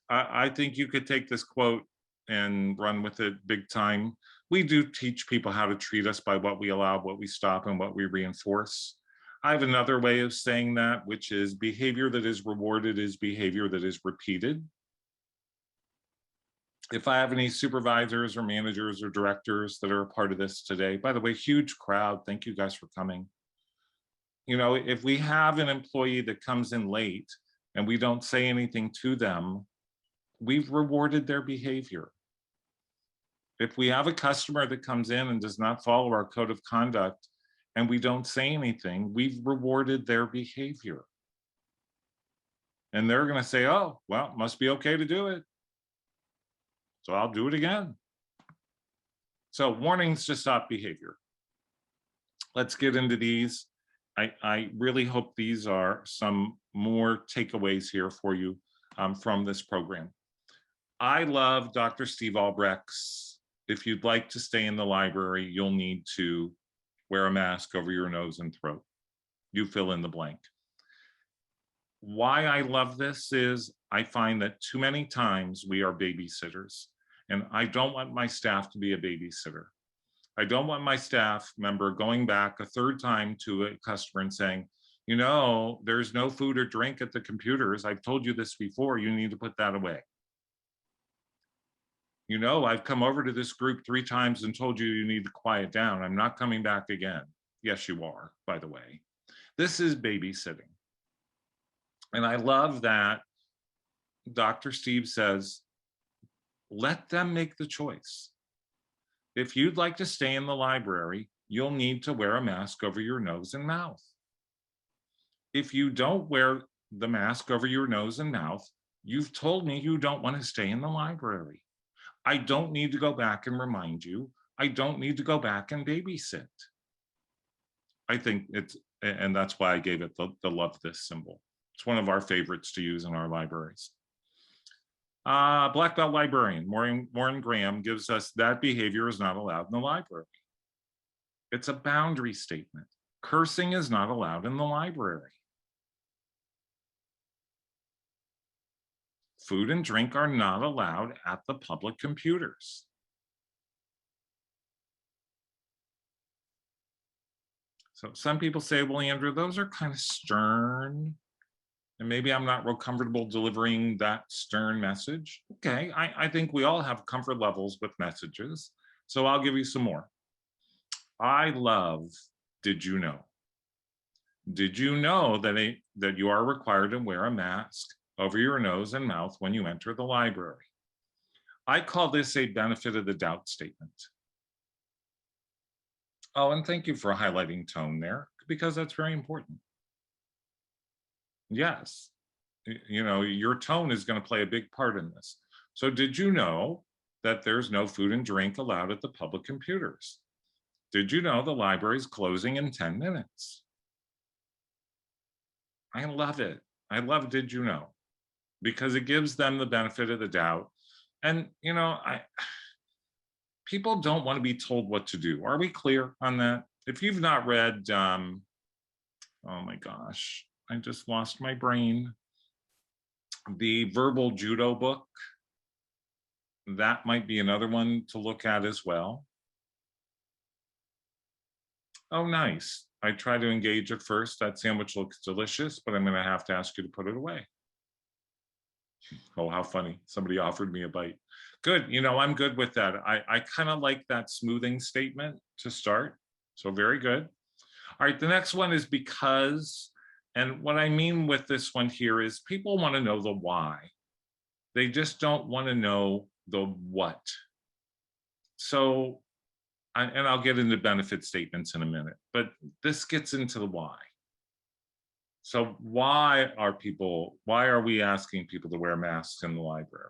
I think you could take this quote and run with it big time. We do teach people how to treat us by what we allow, what we stop, and what we reinforce. I have another way of saying that, which is behavior that is rewarded is behavior that is repeated. If I have any supervisors or managers or directors that are a part of this today, by the way, huge crowd, thank you guys for coming. If we have an employee that comes in late and we don't say anything to them, we've rewarded their behavior. If we have a customer that comes in and does not follow our code of conduct and we don't say anything, we've rewarded their behavior. And they're going to say, oh, well, must be okay to do it. So I'll do it again. So warnings to stop behavior. Let's get into these. I really hope these are some more takeaways here for you from this program. I love Dr. Steve Albrecht's, if you'd like to stay in the library, you'll need to wear a mask over your nose and throat. You fill in the blank. Why I love this is I find that too many times we are babysitters, and I don't want my staff to be a babysitter. I don't want my staff member going back a third time to a customer and saying, there's no food or drink at the computers. I've told you this before, you need to put that away. I've come over to this group 3 times and told you you need to quiet down. I'm not coming back again. Yes, you are, by the way. This is babysitting. And I love that Dr. Steve says, let them make the choice. If you'd like to stay in the library, you'll need to wear a mask over your nose and mouth. If you don't wear the mask over your nose and mouth, you've told me you don't want to stay in the library. I don't need to go back and remind you. I don't need to go back and babysit. I think and that's why I gave it the love this symbol. It's one of our favorites to use in our libraries. Black belt librarian, Maureen Graham gives us that behavior is not allowed in the library. It's a boundary statement. Cursing is not allowed in the library. Food and drink are not allowed at the public computers. So some people say, well, Andrew, those are kind of stern. And maybe I'm not real comfortable delivering that stern message. Okay, I think we all have comfort levels with messages. So I'll give you some more. I love, did you know? Did you know that you are required to wear a mask over your nose and mouth when you enter the library? I call this a benefit of the doubt statement. Oh, and thank you for highlighting tone there, because that's very important. Yes, you know, your tone is going to play a big part in this. So did you know that there's no food and drink allowed at the public computers? Did you know the library is closing in 10 minutes? I love it. I love did you know? Because it gives them the benefit of the doubt. And, you know, people don't want to be told what to do. Are we clear on that? If you've not read, oh my gosh, I just lost my brain. The Verbal Judo book, that might be another one to look at as well. Oh, nice. I try to engage at first. That sandwich looks delicious, but I'm going to have to ask you to put it away. Oh, how funny. Somebody offered me a bite. Good. You know, I'm good with that. I kind of like that smoothing statement to start. So very good. All right. The next one is because, and what I mean with this one here is people want to know the why. They just don't want to know the what. So, and I'll get into benefit statements in a minute, but this gets into the why. So why are we asking people to wear masks in the library?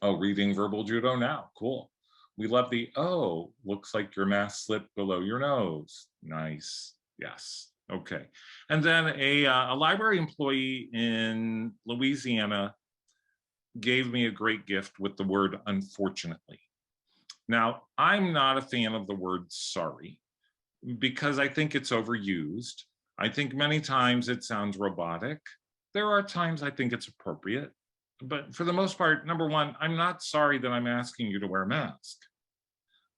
Oh, reading Verbal Judo now, cool. We love the, oh, looks like your mask slipped below your nose. Nice, yes, okay. And then a library employee in Louisiana gave me a great gift with the word unfortunately. Now, I'm not a fan of the word sorry because I think it's overused. I think many times it sounds robotic. There are times I think it's appropriate. But for the most part, number one, I'm not sorry that I'm asking you to wear a mask.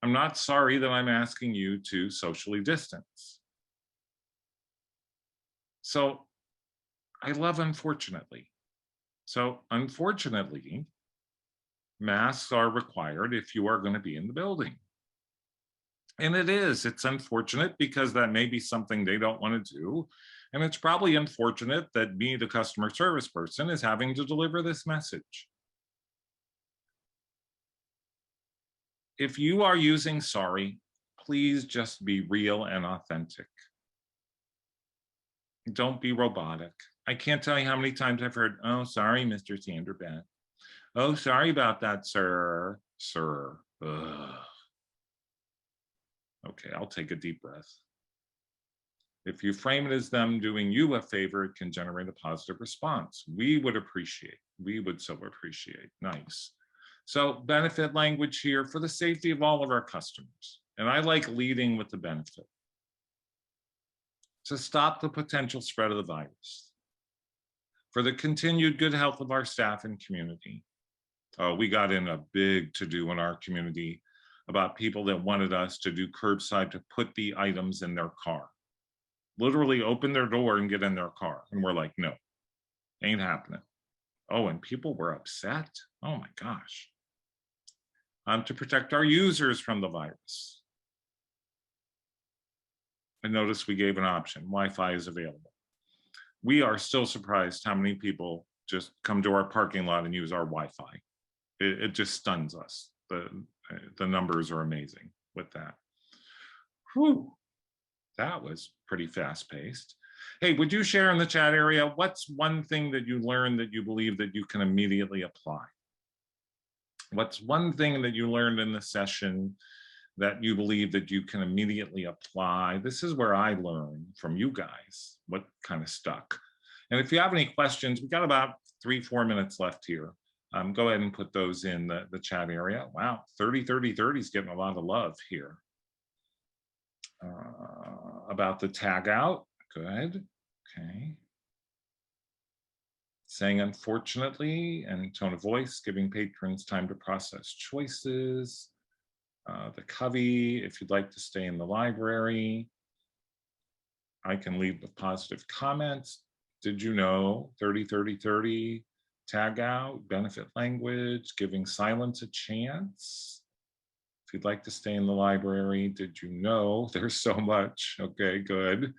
I'm not sorry that I'm asking you to socially distance. So I love unfortunately. So unfortunately, masks are required if you are going to be in the building. And it's unfortunate because that may be something they don't want to do. And it's probably unfortunate that me, the customer service person, is having to deliver this message. If you are using sorry, please just be real and authentic. Don't be robotic. I can't tell you how many times I've heard, oh, sorry, Mr. Sanderbeck. Oh, sorry about that, sir. Sir. Ugh. Okay, I'll take a deep breath. If you frame it as them doing you a favor, it can generate a positive response. We would so appreciate. Nice. So benefit language here for the safety of all of our customers. And I like leading with the benefit. To stop the potential spread of the virus. For the continued good health of our staff and community. We got in a big to-do in our community about people that wanted us to do curbside to put the items in their car. Literally open their door and get in their car. And we're like, no, ain't happening. Oh, and people were upset. Oh my gosh. To protect our users from the virus. And notice we gave an option, Wi-Fi is available. We are still surprised how many people just come to our parking lot and use our Wi-Fi. It just stuns us. The numbers are amazing with that. Whew. That was pretty fast paced. Hey, would you share in the chat area, what's one thing that you learned that you believe that you can immediately apply? What's one thing that you learned in the session that you believe that you can immediately apply? This is where I learn from you guys what kind of stuck. And if you have any questions, we've got about 3-4 minutes left here. Go ahead and put those in the chat area. Wow, 30-30-30 is getting a lot of love here. About the tag out, good, okay. Saying unfortunately and tone of voice, giving patrons time to process choices. The covey, if you'd like to stay in the library. I can leave with positive comments. Did you know 30-30-30, Tagout, benefit language, giving silence a chance? If you'd like to stay in the library, did you know there's so much? Okay, good.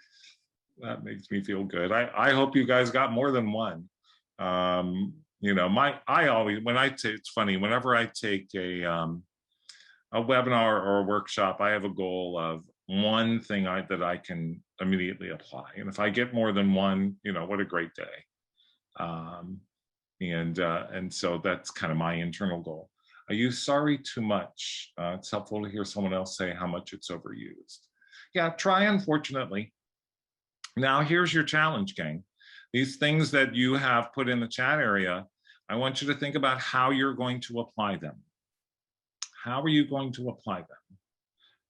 That makes me feel good. I hope you guys got more than one. You know, I always, it's funny, whenever I take a webinar or a workshop, I have a goal of one thing that I can immediately apply. And if I get more than one, you know, what a great day. And so that's kind of my internal goal. I use sorry too much. It's helpful to hear someone else say how much it's overused. Yeah, try unfortunately. Now here's your challenge, gang. These things that you have put in the chat area, I want you to think about how you're going to apply them. How are you going to apply them?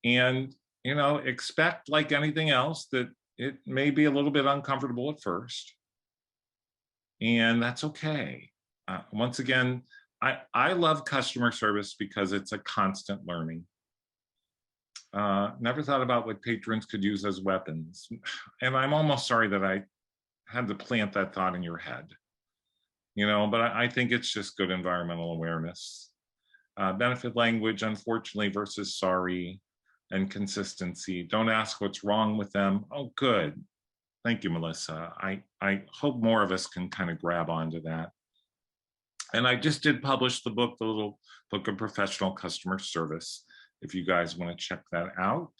And, you know, expect, like anything else, that it may be a little bit uncomfortable at first. And that's okay. Once again, I love customer service because it's a constant learning. Never thought about what patrons could use as weapons. And I'm almost sorry that I had to plant that thought in your head. You know, but I think it's just good environmental awareness. Benefit language, unfortunately, versus sorry, and consistency. Don't ask what's wrong with them. Oh, good. Thank you, Melissa. I hope more of us can kind of grab onto that. And I just did publish the book, the little book of professional customer service, if you guys want to check that out.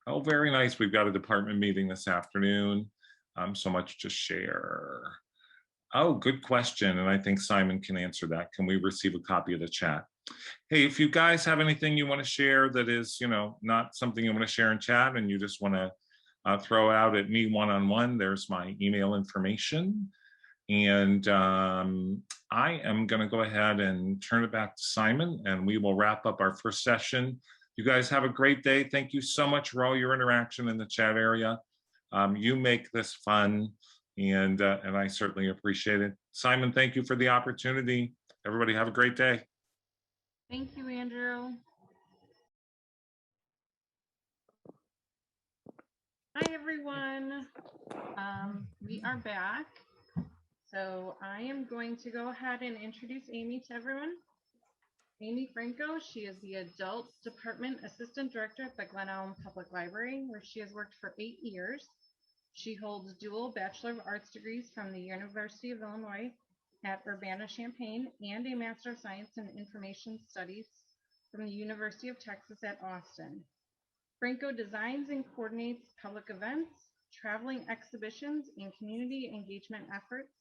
Oh, very nice. We've got a department meeting this afternoon. So much to share. Oh, good question. And I think Simon can answer that. Can we receive a copy of the chat? Hey, if you guys have anything you want to share that is, you know, not something you want to share in chat and you just want to throw out at me one-on-one, there's my email information. And I am going to go ahead and turn it back to Simon, and we will wrap up our first session. You guys have a great day. Thank you so much for all your interaction in the chat area. You make this fun, and I certainly appreciate it. Simon, thank you for the opportunity. Everybody have a great day. Thank you, Andrew. Hi, everyone. We are back. So I am going to go ahead and introduce Amy to everyone. Amy Franco, she is the Adult Department Assistant Director at the Glen Public Library, where she has worked for 8 years. She holds dual Bachelor of Arts degrees from the University of Illinois at Urbana-Champaign and a Master of Science in Information Studies from the University of Texas at Austin. Franco designs and coordinates public events, traveling exhibitions, and community engagement efforts,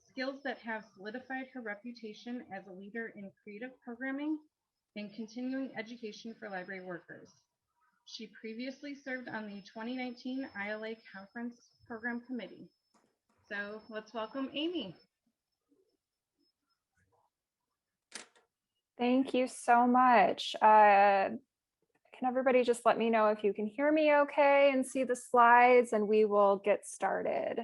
skills that have solidified her reputation as a leader in creative programming and continuing education for library workers. She previously served on the 2019 ILA Conference Program Committee. So let's welcome Amy. Thank you so much. Can everybody just let me know if you can hear me okay and see the slides, and we will get started.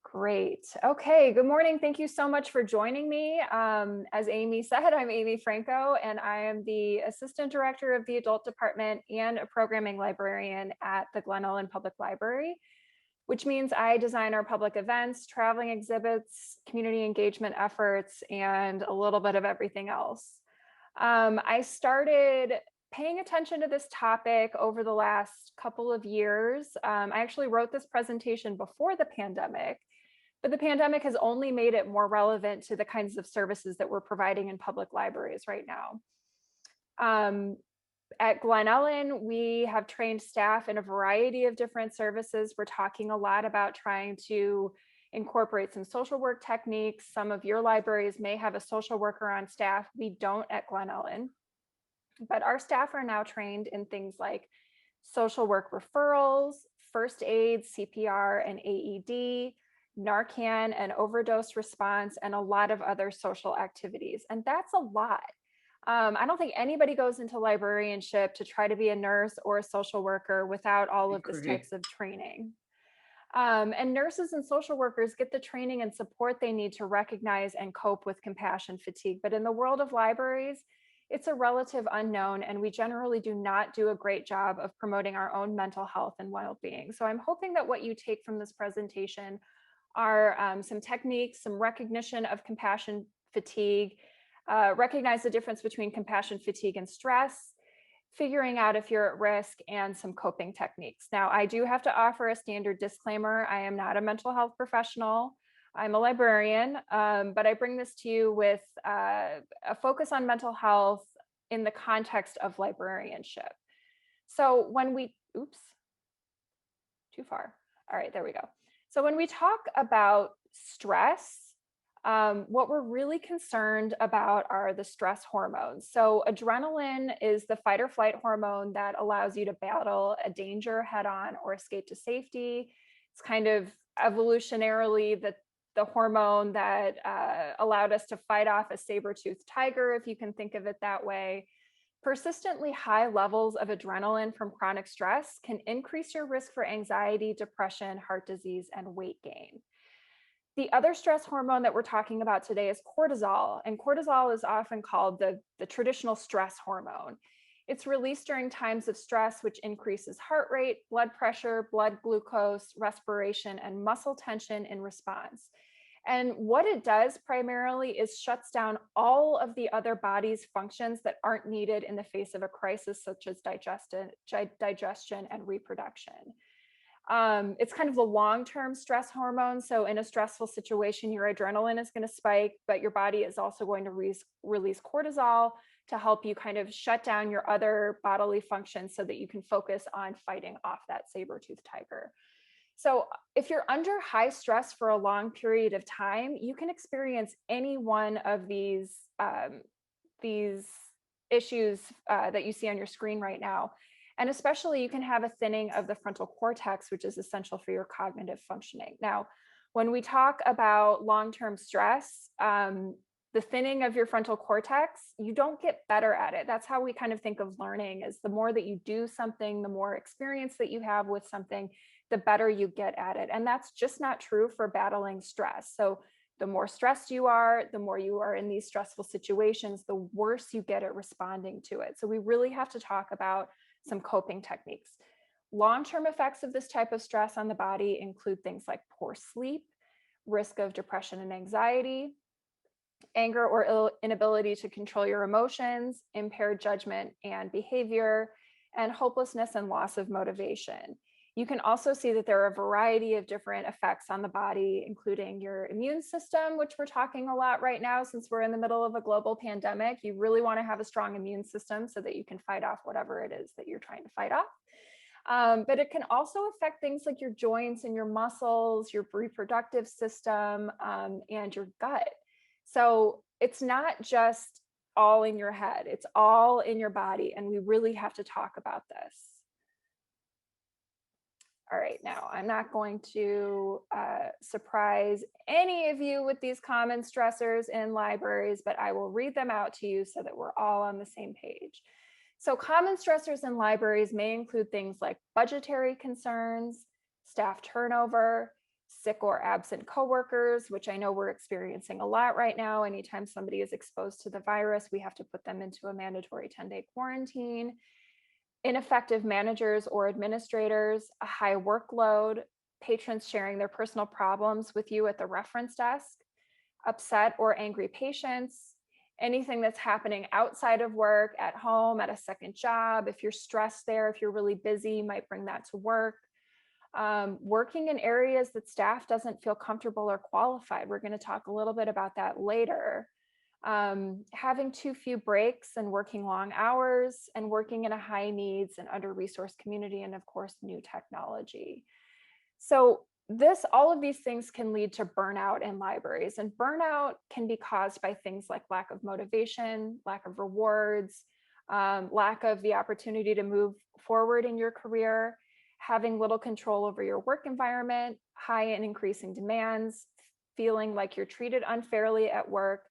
Great. Okay, good morning. Thank you so much for joining me. As Amy said, I'm Amy Franco, and I am the Assistant Director of the Adult Department and a Programming Librarian at the Glen Public Library, which means I design our public events, traveling exhibits, community engagement efforts, and a little bit of everything else. I started paying attention to this topic over the last couple of years. I actually wrote this presentation before the pandemic, but the pandemic has only made it more relevant to the kinds of services that we're providing in public libraries right now. At Glen, we have trained staff in a variety of different services. We're talking a lot about trying to incorporate some social work techniques. Some of your libraries may have a social worker on staff. We don't at Glen, but our staff are now trained in things like social work referrals, first aid, CPR and AED, Narcan and overdose response, and a lot of other social activities. And that's a lot. I don't think anybody goes into librarianship to try to be a nurse or a social worker without all of this types of training. And nurses and social workers get the training and support they need to recognize and cope with compassion fatigue. But in the world of libraries, it's a relative unknown, and we generally do not do a great job of promoting our own mental health and well-being. So I'm hoping that what you take from this presentation are some techniques, some recognition of compassion fatigue, recognize the difference between compassion fatigue and stress, figuring out if you're at risk, and some coping techniques. Now, I do have to offer a standard disclaimer. I am not a mental health professional. I'm a librarian, but I bring this to you with a focus on mental health in the context of librarianship. So when we, oops, too far. All right, there we go. So when we talk about stress, what we're really concerned about are the stress hormones. So adrenaline is the fight or flight hormone that allows you to battle a danger head on or escape to safety. It's kind of evolutionarily the hormone that allowed us to fight off a saber-toothed tiger, if you can think of it that way. Persistently high levels of adrenaline from chronic stress can increase your risk for anxiety, depression, heart disease, and weight gain. The other stress hormone that we're talking about today is cortisol, and cortisol is often called the traditional stress hormone. It's released during times of stress, which increases heart rate, blood pressure, blood glucose, respiration, and muscle tension in response. And what it does primarily is shuts down all of the other body's functions that aren't needed in the face of a crisis, such as digestion and reproduction. It's kind of the long-term stress hormone. So in a stressful situation, your adrenaline is going to spike, but your body is also going to release cortisol to help you kind of shut down your other bodily functions so that you can focus on fighting off that saber-toothed tiger. So if you're under high stress for a long period of time, you can experience any one of these issues that you see on your screen right now. And especially you can have a thinning of the frontal cortex, which is essential for your cognitive functioning. Now, when we talk about long-term stress, the thinning of your frontal cortex, you don't get better at it. That's how we kind of think of learning, is the more that you do something, the more experience that you have with something, the better you get at it. And that's just not true for battling stress. So the more stressed you are, the more you are in these stressful situations, the worse you get at responding to it. So we really have to talk about some coping techniques. Long-term effects of this type of stress on the body include things like poor sleep, risk of depression and anxiety, anger or inability to control your emotions, impaired judgment and behavior, and hopelessness and loss of motivation. You can also see that there are a variety of different effects on the body, including your immune system, which we're talking a lot right now since we're in the middle of a global pandemic. You really want to have a strong immune system so that you can fight off whatever it is that you're trying to fight off. But it can also affect things like your joints and your muscles, your reproductive system, and your gut. So it's not just all in your head, it's all in your body. And we really have to talk about this. All right, now I'm not going to surprise any of you with these common stressors in libraries, but I will read them out to you so that we're all on the same page. So common stressors in libraries may include things like budgetary concerns, staff turnover, sick or absent coworkers, which I know we're experiencing a lot right now. Anytime somebody is exposed to the virus, we have to put them into a mandatory 10-day quarantine. Ineffective managers or administrators, a high workload, patrons sharing their personal problems with you at the reference desk, upset or angry patients, anything that's happening outside of work, at home, at a second job. If you're stressed there, if you're really busy, you might bring that to work. Working in areas that staff doesn't feel comfortable or qualified. We're going to talk a little bit about that later. Having too few breaks and working long hours, and working in a high needs and under-resourced community, and of course, new technology. So all of these things can lead to burnout in libraries, and burnout can be caused by things like lack of motivation, lack of rewards, lack of the opportunity to move forward in your career, having little control over your work environment, high and increasing demands, feeling like you're treated unfairly at work,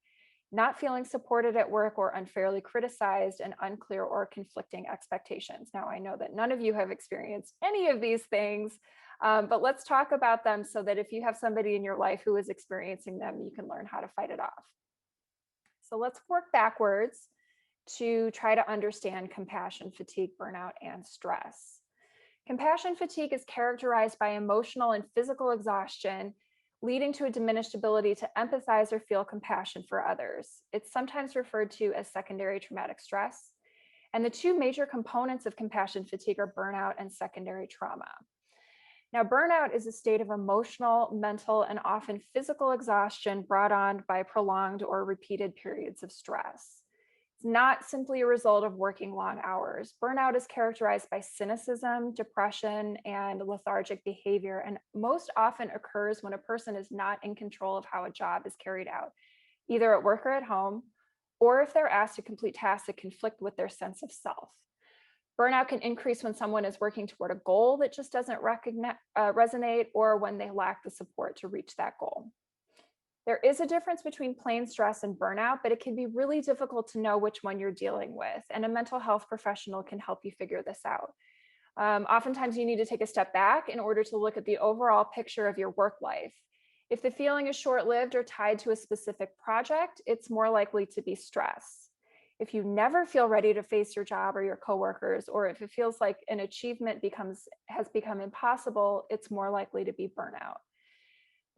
not feeling supported at work, or unfairly criticized, and unclear or conflicting expectations. Now, I know that none of you have experienced any of these things, but let's talk about them so that if you have somebody in your life who is experiencing them, you can learn how to fight it off. So let's work backwards to try to understand compassion fatigue, burnout, and stress. Compassion fatigue is characterized by emotional and physical exhaustion leading to a diminished ability to empathize or feel compassion for others. It's sometimes referred to as secondary traumatic stress. And the two major components of compassion fatigue are burnout and secondary trauma. Now, burnout is a state of emotional, mental, and often physical exhaustion brought on by prolonged or repeated periods of stress. It's not simply a result of working long hours. Burnout is characterized by cynicism, depression, and lethargic behavior, and most often occurs when a person is not in control of how a job is carried out, either at work or at home, or if they're asked to complete tasks that conflict with their sense of self. Burnout can increase when someone is working toward a goal that just doesn't resonate, or when they lack the support to reach that goal. There is a difference between plain stress and burnout, but it can be really difficult to know which one you're dealing with, and a mental health professional can help you figure this out. Oftentimes you need to take a step back in order to look at the overall picture of your work life. If the feeling is short-lived or tied to a specific project, it's more likely to be stress. If you never feel ready to face your job or your coworkers, or if it feels like an achievement has become impossible, it's more likely to be burnout.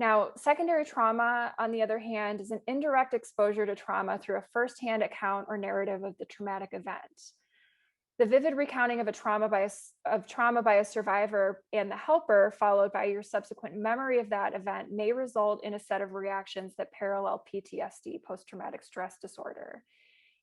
Now, secondary trauma, on the other hand, is an indirect exposure to trauma through a firsthand account or narrative of the traumatic event. The vivid recounting of trauma by a survivor and the helper, followed by your subsequent memory of that event, may result in a set of reactions that parallel PTSD, post-traumatic stress disorder.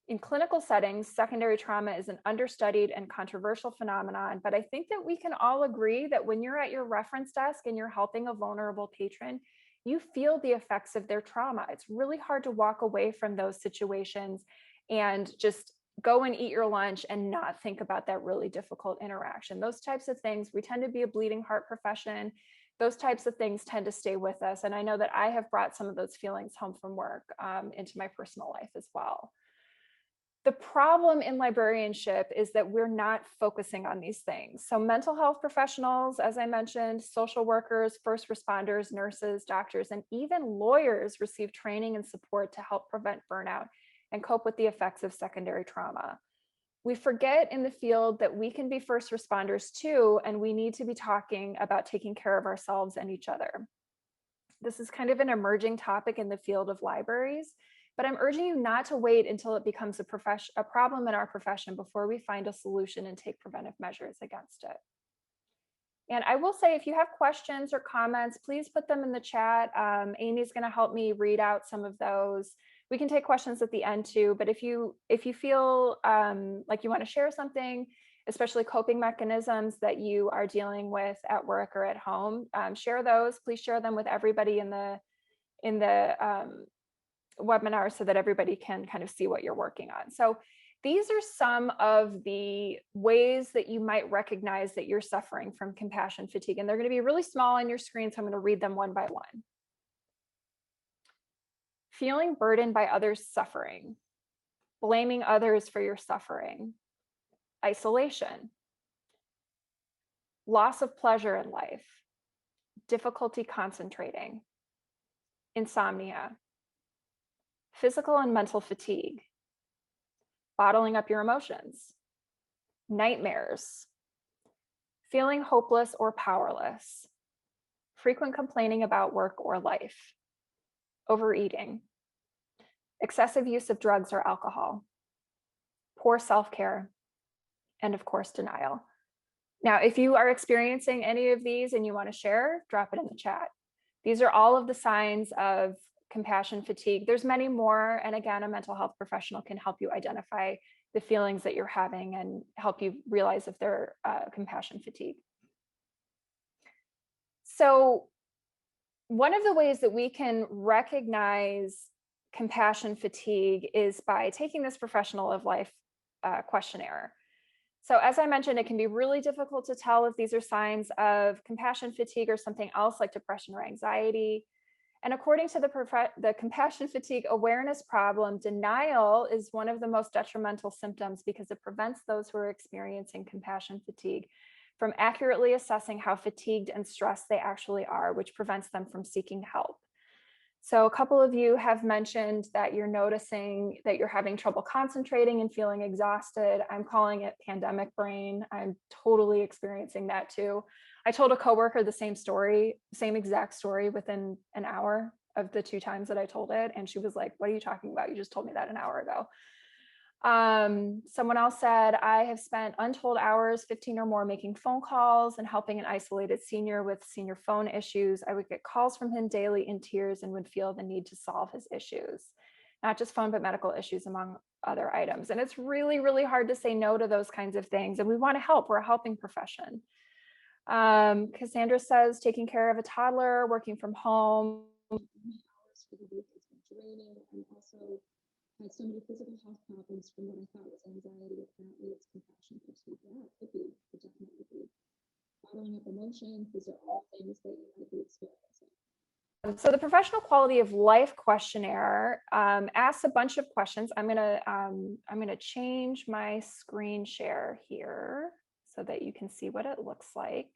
In clinical settings, secondary trauma is an understudied and controversial phenomenon, but I think that we can all agree that when you're at your reference desk and you're helping a vulnerable patron, you feel the effects of their trauma. It's really hard to walk away from those situations and just go and eat your lunch and not think about that really difficult interaction. Those types of things, we tend to be a bleeding heart profession. Those types of things tend to stay with us. And I know that I have brought some of those feelings home from work into my personal life as well. The problem in librarianship is that we're not focusing on these things. So mental health professionals, as I mentioned, social workers, first responders, nurses, doctors, and even lawyers receive training and support to help prevent burnout and cope with the effects of secondary trauma. We forget in the field that we can be first responders too, and we need to be talking about taking care of ourselves and each other. This is kind of an emerging topic in the field of libraries, but I'm urging you not to wait until it becomes a problem in our profession before we find a solution and take preventive measures against it. And I will say, if you have questions or comments, please put them in the chat. Amy's going to help me read out some of those. We can take questions at the end too, but if you feel like you want to share something, especially coping mechanisms that you are dealing with at work or at home, share those. Please share them with everybody in the webinar so that everybody can kind of see what you're working on. So these are some of the ways that you might recognize that you're suffering from compassion fatigue, and they're going to be really small on your screen, so I'm going to read them one by one. Feeling burdened by others' suffering, blaming others for your suffering, isolation, loss of pleasure in life, difficulty concentrating, insomnia, physical and mental fatigue, bottling up your emotions, nightmares, feeling hopeless or powerless, frequent complaining about work or life, overeating, excessive use of drugs or alcohol, poor self-care, and of course, denial. Now, if you are experiencing any of these and you want to share, drop it in the chat. These are all of the signs of compassion fatigue. There's many more. And again, a mental health professional can help you identify the feelings that you're having and help you realize if they're compassion fatigue. So one of the ways that we can recognize compassion fatigue is by taking this professional of life questionnaire. So as I mentioned, it can be really difficult to tell if these are signs of compassion fatigue or something else like depression or anxiety. And according to the compassion fatigue awareness problem, denial is one of the most detrimental symptoms because it prevents those who are experiencing compassion fatigue from accurately assessing how fatigued and stressed they actually are, which prevents them from seeking help. So a couple of you have mentioned that you're noticing that you're having trouble concentrating and feeling exhausted. I'm calling it pandemic brain. I'm totally experiencing that too. I told a coworker the same story, same exact story within an hour of the 2 times that I told it. And she was like, what are you talking about? You just told me that an hour ago. Someone else said, I have spent untold hours, 15 or more, making phone calls and helping an isolated senior with senior phone issues. I would get calls from him daily in tears and would feel the need to solve his issues, not just phone, but medical issues, among other items. And it's really, really hard to say no to those kinds of things. And we want to help. We're a helping profession. Cassandra says, taking care of a toddler, working from home. Hours for the week has been draining. I'm also had so many physical health problems from what I thought was anxiety. Apparently, it's compassion fatigue. Yeah, it could be. It definitely could be. Bottling up emotions. These are all things that you might be experiencing. So the professional quality of life questionnaire asks a bunch of questions. I'm gonna change my screen share here so that you can see what it looks like.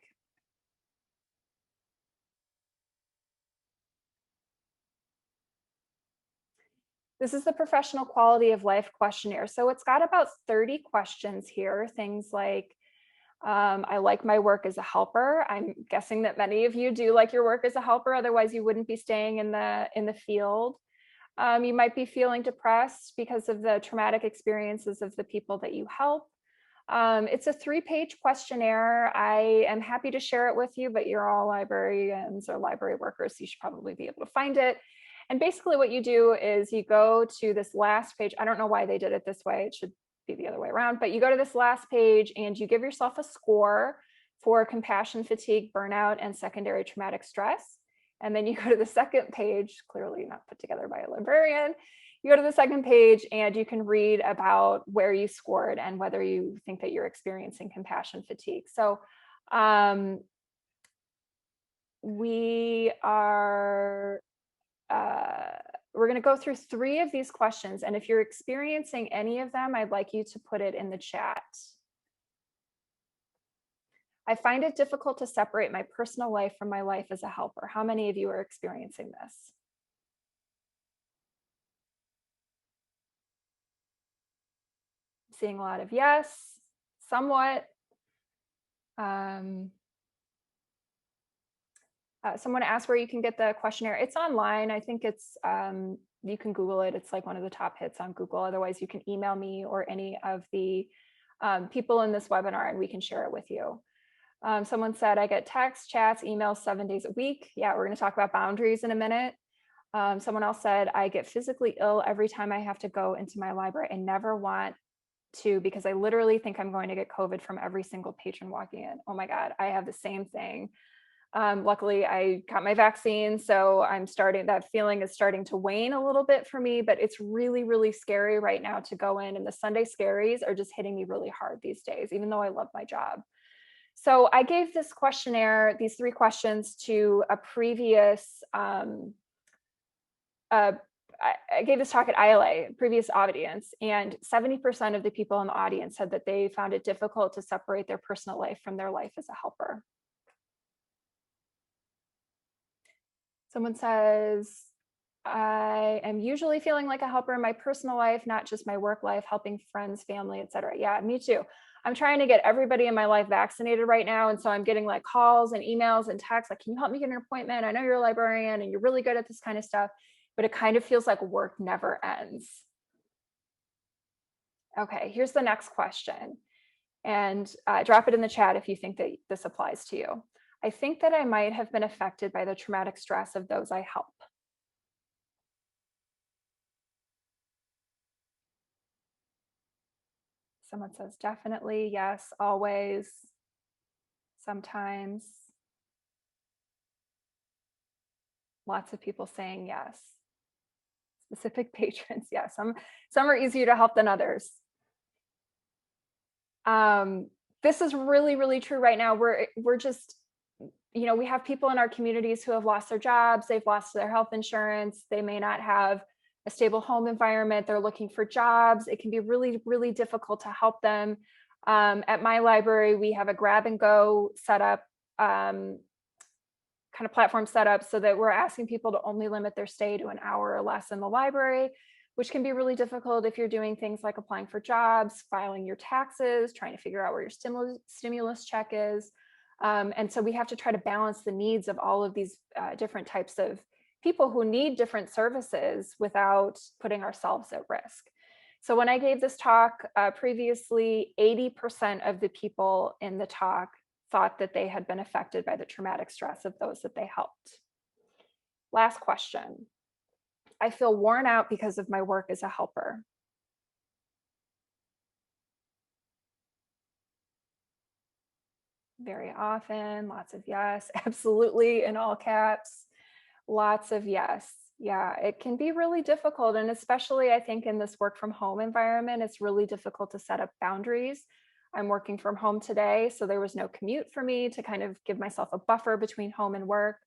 This is the professional quality of life questionnaire. So it's got about 30 questions here. Things like, I like my work as a helper. I'm guessing that many of you do like your work as a helper, otherwise you wouldn't be staying in the field. You might be feeling depressed because of the traumatic experiences of the people that you help. It's a 3-page questionnaire. I am happy to share it with you, but you're all librarians or library workers, so you should probably be able to find it. And basically what you do is you go to this last page. I don't know why they did it this way. It should be the other way around, but you go to this last page and you give yourself a score for compassion fatigue, burnout, and secondary traumatic stress. And then you go to the second page, clearly not put together by a librarian. You go to the second page and you can read about where you scored and whether you think that you're experiencing compassion fatigue. So we're going to go through 3 of these questions. And if you're experiencing any of them, I'd like you to put it in the chat. I find it difficult to separate my personal life from my life as a helper. How many of you are experiencing this? Seeing a lot of yes, somewhat. Someone asked where you can get the questionnaire. It's online. I think it's, you can Google it. It's like one of the top hits on Google. Otherwise, you can email me or any of the people in this webinar and we can share it with you. Someone said, I get texts, chats, emails 7 days a week. Yeah, we're going to talk about boundaries in a minute. Someone else said, I get physically ill every time I have to go into my library. I never want to because I literally think I'm going to get COVID from every single patron walking in. Oh my God, I have the same thing. Luckily, I got my vaccine, so that feeling is starting to wane a little bit for me, but it's really, really scary right now to go in, and the Sunday scaries are just hitting me really hard these days, even though I love my job. So I gave this questionnaire, these 3 questions to a previous, I gave this talk at ILA, previous audience, and 70% of the people in the audience said that they found it difficult to separate their personal life from their life as a helper. Someone says, I am usually feeling like a helper in my personal life, not just my work life, helping friends, family, etc. Yeah, me too. I'm trying to get everybody in my life vaccinated right now. And so I'm getting like calls and emails and texts like, can you help me get an appointment? I know you're a librarian and you're really good at this kind of stuff, but it kind of feels like work never ends. Okay, here's the next question. And drop it in the chat if you think that this applies to you. I think that I might have been affected by the traumatic stress of those I help. Someone says definitely, yes, always, sometimes. Lots of people saying yes. Specific patrons, yes. Some are easier to help than others. This is really, really true right now. We're just, you know, we have people in our communities who have lost their jobs, they've lost their health insurance, they may not have a stable home environment, they're looking for jobs. It can be really, really difficult to help them. At my library, we have a grab and go set up kind of platform set up so that we're asking people to only limit their stay to an hour or less in the library, which can be really difficult if you're doing things like applying for jobs, filing your taxes, trying to figure out where your stimulus check is. And so we have to try to balance the needs of all of these different types of people who need different services without putting ourselves at risk. So when I gave this talk previously, 80% of the people in the talk thought that they had been affected by the traumatic stress of those that they helped. Last question. I feel worn out because of my work as a helper. Very often, lots of yes, absolutely, in all caps, lots of yes. Yeah, it can be really difficult. And especially I think in this work from home environment, it's really difficult to set up boundaries. I'm working from home today, so there was no commute for me to kind of give myself a buffer between home and work.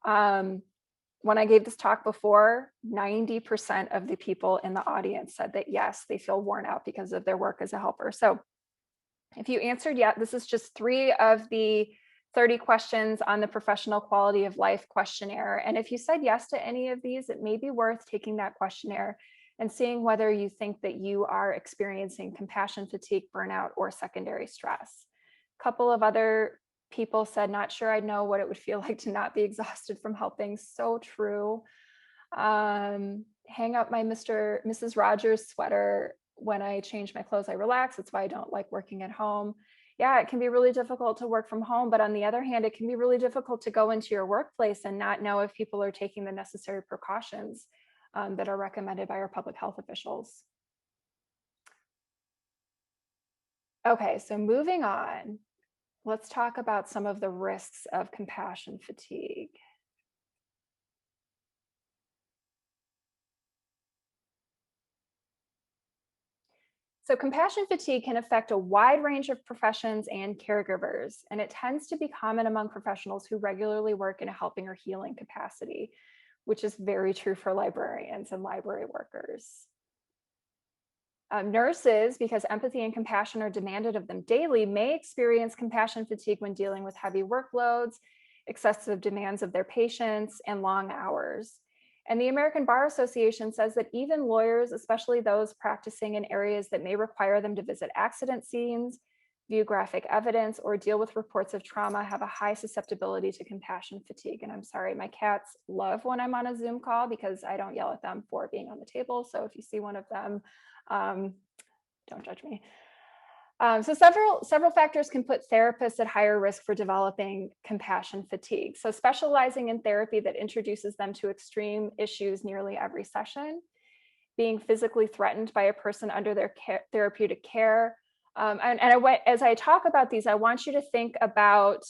When I gave this talk before, 90% of the people in the audience said that yes, they feel worn out because of their work as a helper. So if you answered yes, this is just 3 of the 30 questions on the professional quality of life questionnaire. And if you said yes to any of these, it may be worth taking that questionnaire and seeing whether you think that you are experiencing compassion fatigue, burnout, or secondary stress. A couple of other people said, not sure I'd know what it would feel like to not be exhausted from helping. So true. Hang up my Mrs. Rogers sweater. When I change my clothes, I relax. That's why I don't like working at home. Yeah, it can be really difficult to work from home, but on the other hand, it can be really difficult to go into your workplace and not know if people are taking the necessary precautions that are recommended by our public health officials. Okay, so moving on, let's talk about some of the risks of compassion fatigue. So compassion fatigue can affect a wide range of professions and caregivers, and it tends to be common among professionals who regularly work in a helping or healing capacity, which is very true for librarians and library workers. Nurses, because empathy and compassion are demanded of them daily, may experience compassion fatigue when dealing with heavy workloads, excessive demands of their patients, and long hours. And the American Bar Association says that even lawyers, especially those practicing in areas that may require them to visit accident scenes, view graphic evidence, or deal with reports of trauma, have a high susceptibility to compassion fatigue. And I'm sorry, my cats love when I'm on a Zoom call because I don't yell at them for being on the table. So if you see one of them, don't judge me. So several factors can put therapists at higher risk for developing compassion fatigue. So specializing in therapy that introduces them to extreme issues nearly every session, being physically threatened by a person under their therapeutic care. As I talk about these, I want you to think about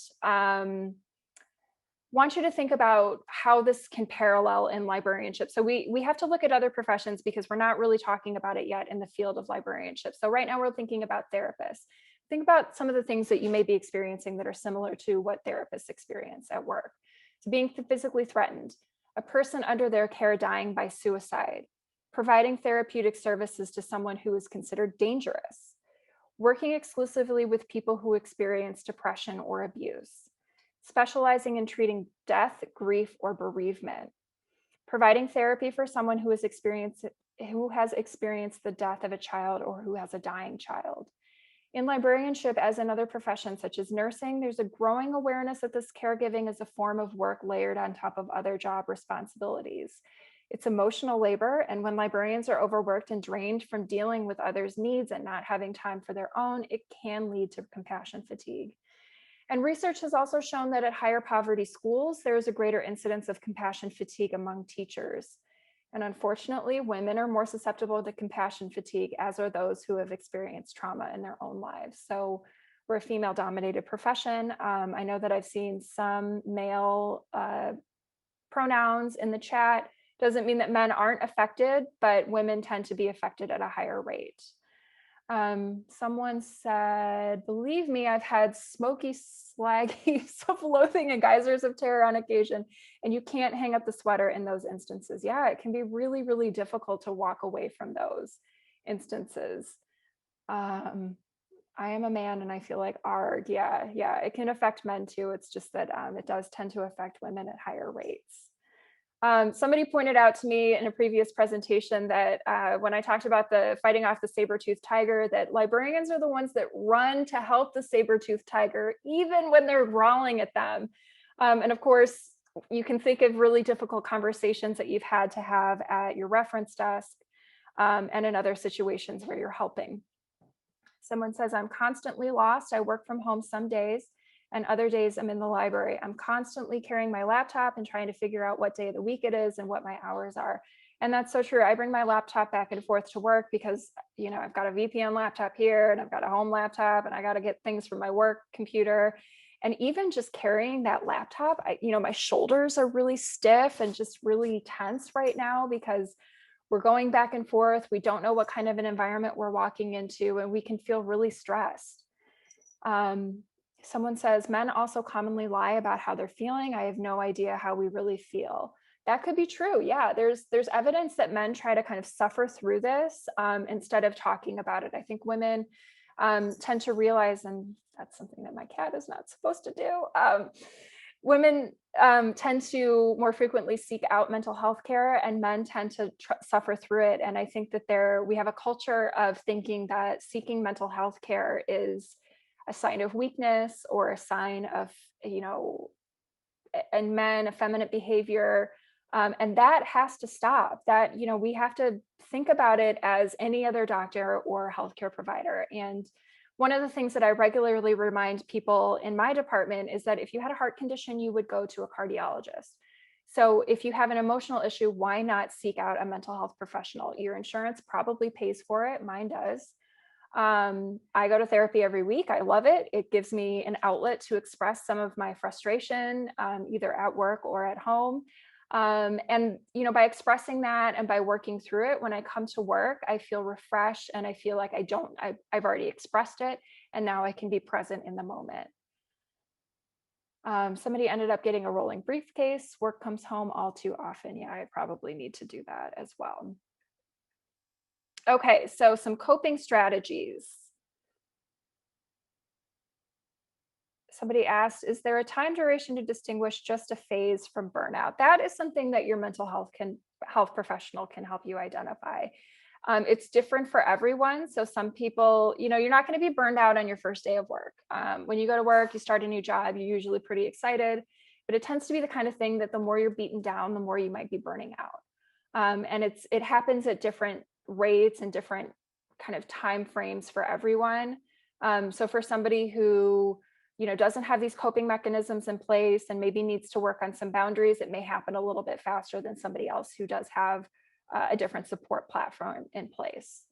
how this can parallel in librarianship. So we have to look at other professions because we're not really talking about it yet in the field of librarianship. So right now we're thinking about therapists. Think about some of the things that you may be experiencing that are similar to what therapists experience at work. So being physically threatened, a person under their care dying by suicide, providing therapeutic services to someone who is considered dangerous, working exclusively with people who experience depression or abuse, specializing in treating death, grief, or bereavement, providing therapy for someone who has experienced the death of a child or who has a dying child. In librarianship, as in other professions such as nursing, there's a growing awareness that this caregiving is a form of work layered on top of other job responsibilities. It's emotional labor, and when librarians are overworked and drained from dealing with others' needs and not having time for their own, it can lead to compassion fatigue. And research has also shown that at higher poverty schools, there is a greater incidence of compassion fatigue among teachers. And unfortunately, women are more susceptible to compassion fatigue, as are those who have experienced trauma in their own lives. So we're a female-dominated profession. I know that I've seen some male pronouns in the chat. Doesn't mean that men aren't affected, but women tend to be affected at a higher rate. Someone said, believe me, I've had smoky, slaggy, self-loathing and geysers of terror on occasion, and you can't hang up the sweater in those instances. Yeah, it can be really, really difficult to walk away from those instances. I am a man and I feel like arg. Yeah, it can affect men too. It's just that it does tend to affect women at higher rates. Somebody pointed out to me in a previous presentation that when I talked about the fighting off the saber-toothed tiger, that librarians are the ones that run to help the saber-toothed tiger, even when they're brawling at them. And of course, you can think of really difficult conversations that you've had to have at your reference desk and in other situations where you're helping. Someone says, I'm constantly lost. I work from home some days and other days I'm in the library. I'm constantly carrying my laptop and trying to figure out what day of the week it is and what my hours are. And that's so true. I bring my laptop back and forth to work because, you know, I've got a VPN laptop here and I've got a home laptop and I got to get things from my work computer. And even just carrying that laptop, my shoulders are really stiff and just really tense right now because we're going back and forth. We don't know what kind of an environment we're walking into, and we can feel really stressed. Someone says, men also commonly lie about how they're feeling. I have no idea how we really feel. That could be true. Yeah, there's evidence that men try to kind of suffer through this instead of talking about it. I think women tend to realize, and that's something that my cat is not supposed to do. Women tend to more frequently seek out mental health care, and men tend to suffer through it. And I think that we have a culture of thinking that seeking mental health care is a sign of weakness or a sign of, and men, effeminate behavior. And that has to stop. That, we have to think about it as any other doctor or healthcare provider. And one of the things that I regularly remind people in my department is that if you had a heart condition, you would go to a cardiologist. So if you have an emotional issue, why not seek out a mental health professional? Your insurance probably pays for it. Mine does. I go to therapy every week. I love it. It gives me an outlet to express some of my frustration, either at work or at home. And, by expressing that and by working through it, when I come to work, I feel refreshed and I feel like I've already expressed it and now I can be present in the moment. Somebody ended up getting a rolling briefcase. Work comes home all too often. Yeah, I probably need to do that as well. Okay, so some coping strategies. Somebody asked, is there a time duration to distinguish just a phase from burnout? That is something that your mental health professional can help you identify. It's different for everyone. So some people, you're not going to be burned out on your first day of work. When you go to work, you start a new job, you're usually pretty excited, but it tends to be the kind of thing that the more you're beaten down, the more you might be burning out. And it happens at different rates and different kind of time frames for everyone. So for somebody who doesn't have these coping mechanisms in place and maybe needs to work on some boundaries, it may happen a little bit faster than somebody else who does have a different support platform in place.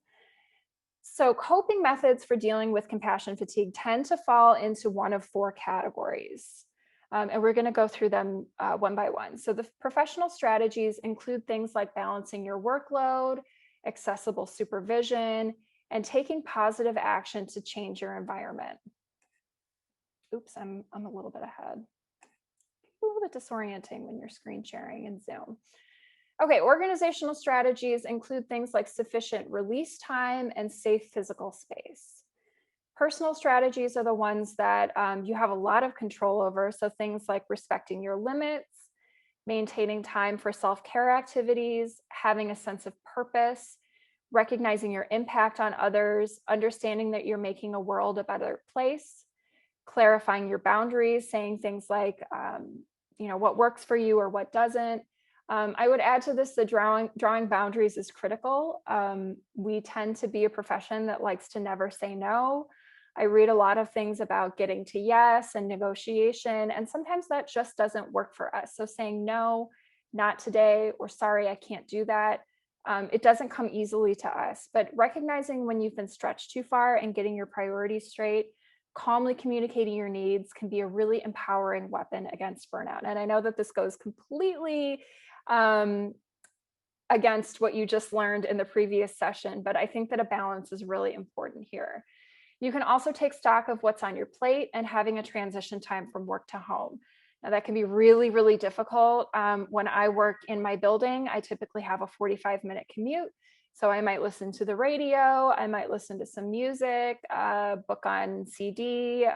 So coping methods for dealing with compassion fatigue tend to fall into one of four categories. And we're going to go through them one by one. So the professional strategies include things like balancing your workload, accessible supervision, and taking positive action to change your environment. Oops, I'm a little bit ahead. A little bit disorienting when you're screen sharing in Zoom. Okay, organizational strategies include things like sufficient release time and safe physical space. Personal strategies are the ones that you have a lot of control over. So things like respecting your limits, maintaining time for self-care activities, having a sense of purpose, recognizing your impact on others, understanding that you're making a world a better place, clarifying your boundaries, saying things like, what works for you or what doesn't. I would add to this, the drawing boundaries is critical. We tend to be a profession that likes to never say no. I read a lot of things about getting to yes and negotiation, and sometimes that just doesn't work for us. So saying no, not today, or sorry, I can't do that. It doesn't come easily to us, but recognizing when you've been stretched too far and getting your priorities straight, calmly communicating your needs can be a really empowering weapon against burnout. And I know that this goes completely against what you just learned in the previous session, but I think that a balance is really important here. You can also take stock of what's on your plate and having a transition time from work to home. Now that can be really, really difficult. When I work in my building, I typically have a 45-minute commute. So I might listen to the radio, I might listen to some music, book on CD,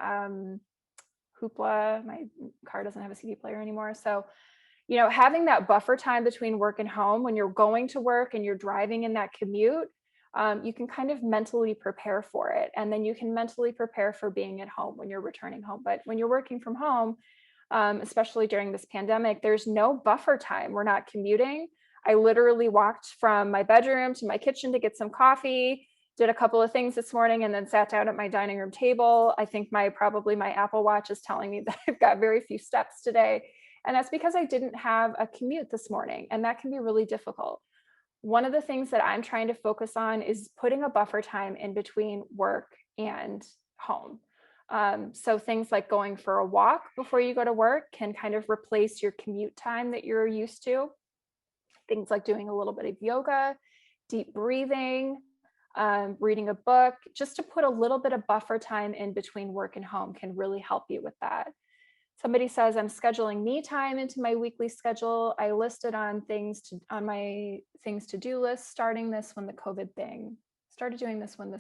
Hoopla. My car doesn't have a CD player anymore. So, you know, having that buffer time between work and home, when you're going to work and you're driving in that commute, you can kind of mentally prepare for it. And then you can mentally prepare for being at home when you're returning home. But when you're working from home, especially during this pandemic, there's no buffer time. We're not commuting. I literally walked from my bedroom to my kitchen to get some coffee, did a couple of things this morning, and then sat down at my dining room table. I think probably my Apple Watch is telling me that I've got very few steps today. And that's because I didn't have a commute this morning, and that can be really difficult. One of the things that I'm trying to focus on is putting a buffer time in between work and home. So things like going for a walk before you go to work can kind of replace your commute time that you're used to. Things like doing a little bit of yoga, deep breathing, reading a book, just to put a little bit of buffer time in between work and home can really help you with that. Somebody says, I'm scheduling me time into my weekly schedule. I listed on my things to do list, started doing this when this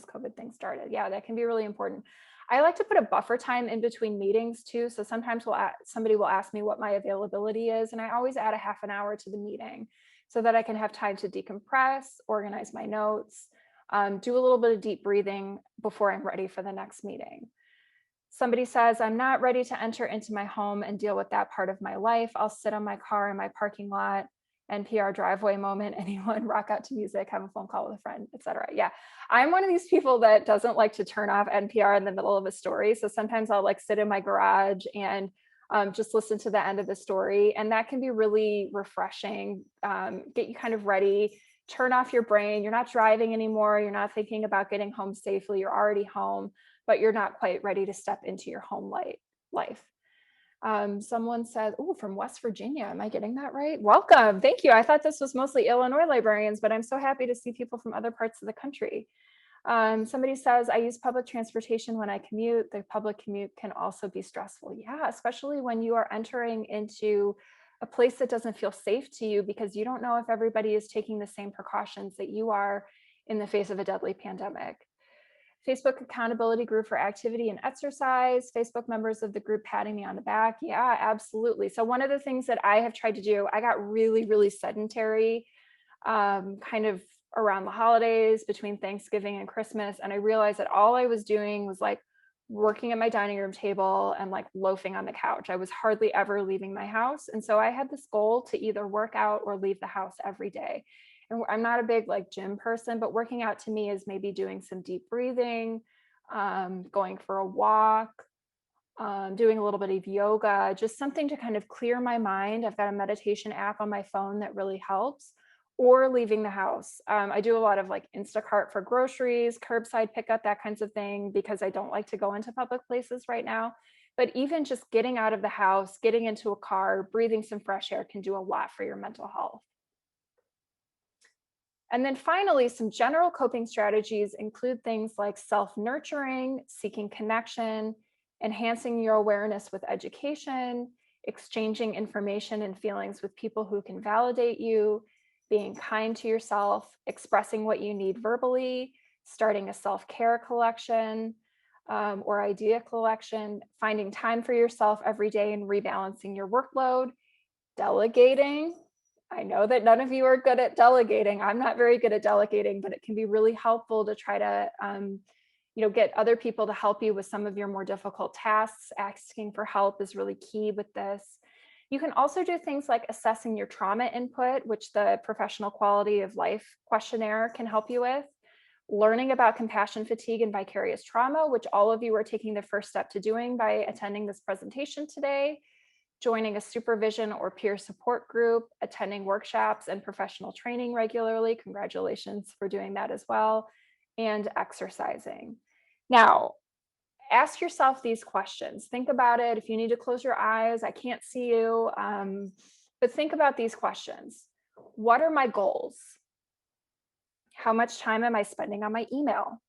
COVID thing started. Yeah, that can be really important. I like to put a buffer time in between meetings too. So sometimes somebody will ask me what my availability is, and I always add a half an hour to the meeting so that I can have time to decompress, organize my notes, do a little bit of deep breathing before I'm ready for the next meeting. Somebody says, I'm not ready to enter into my home and deal with that part of my life. I'll sit on my car in my parking lot, NPR driveway moment, anyone, rock out to music, have a phone call with a friend, etc. Yeah, I'm one of these people that doesn't like to turn off NPR in the middle of a story. So sometimes I'll like sit in my garage and just listen to the end of the story. And that can be really refreshing, get you kind of ready, turn off your brain. You're not driving anymore. You're not thinking about getting home safely. You're already home, but you're not quite ready to step into your home life. Someone said, oh, from West Virginia. Am I getting that right? Welcome. Thank you. I thought this was mostly Illinois librarians, but I'm so happy to see people from other parts of the country. Somebody says, I use public transportation when I commute. The public commute can also be stressful. Yeah, especially when you are entering into a place that doesn't feel safe to you because you don't know if everybody is taking the same precautions that you are in the face of a deadly pandemic. Facebook accountability group for activity and exercise, Facebook members of the group patting me on the back. Yeah, absolutely. So one of the things that I have tried to do, I got really, really sedentary kind of around the holidays between Thanksgiving and Christmas. And I realized that all I was doing was like working at my dining room table and like loafing on the couch. I was hardly ever leaving my house. And so I had this goal to either work out or leave the house every day. And I'm not a big like gym person, but working out to me is maybe doing some deep breathing, going for a walk, doing a little bit of yoga, just something to kind of clear my mind. I've got a meditation app on my phone that really helps, or leaving the house. I do a lot of like Instacart for groceries, curbside pickup, that kinds of thing, because I don't like to go into public places right now. But even just getting out of the house, getting into a car, breathing some fresh air can do a lot for your mental health. And then finally, some general coping strategies include things like self-nurturing, seeking connection, enhancing your awareness with education, exchanging information and feelings with people who can validate you, being kind to yourself, expressing what you need verbally, starting a self-care collection or idea collection, finding time for yourself every day and rebalancing your workload, delegating. I know that none of you are good at delegating. I'm not very good at delegating, but it can be really helpful to try to get other people to help you with some of your more difficult tasks. Asking for help is really key with this. You can also do things like assessing your trauma input, which the Professional Quality of Life questionnaire can help you with. Learning about compassion fatigue and vicarious trauma, which all of you are taking the first step to doing by attending this presentation today. Joining a supervision or peer support group, attending workshops and professional training regularly. Congratulations for doing that as well. And exercising. Now, ask yourself these questions. Think about it. If you need to close your eyes, I can't see you, but think about these questions. What are my goals? How much time am I spending on my email?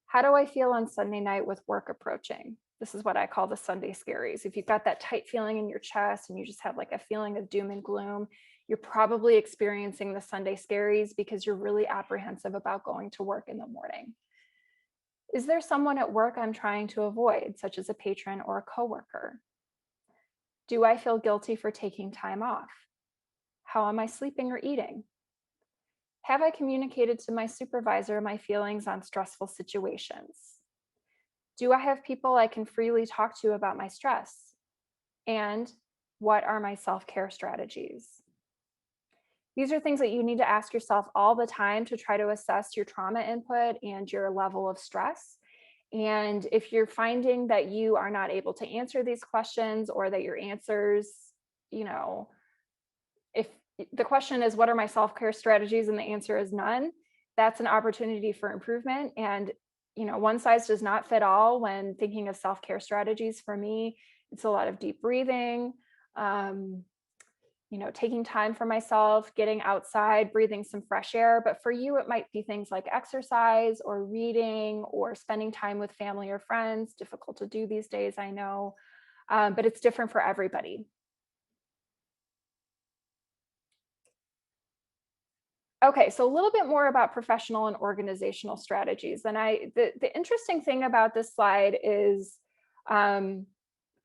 How do I feel on Sunday night with work approaching? This is what I call the Sunday scaries. If you've got that tight feeling in your chest and you just have like a feeling of doom and gloom, You're probably experiencing the Sunday scaries because you're really apprehensive about going to work in the morning. Is there someone at work I'm trying to avoid, such as a patron or a coworker? Do I feel guilty for taking time off? How am I sleeping or eating? Have I communicated to my supervisor my feelings on stressful situations? Do I have people I can freely talk to about my stress? And what are my self-care strategies? These are things that you need to ask yourself all the time to try to assess your trauma input and your level of stress. And if you're finding that you are not able to answer these questions, or that your answers, if the question is, what are my self-care strategies? And the answer is none, that's an opportunity for improvement. And, one size does not fit all when thinking of self-care strategies. For me, it's a lot of deep breathing, taking time for myself, getting outside, breathing some fresh air. But for you, it might be things like exercise or reading or spending time with family or friends. Difficult to do these days, I know, but it's different for everybody. Okay, so a little bit more about professional and organizational strategies. And the interesting thing about this slide is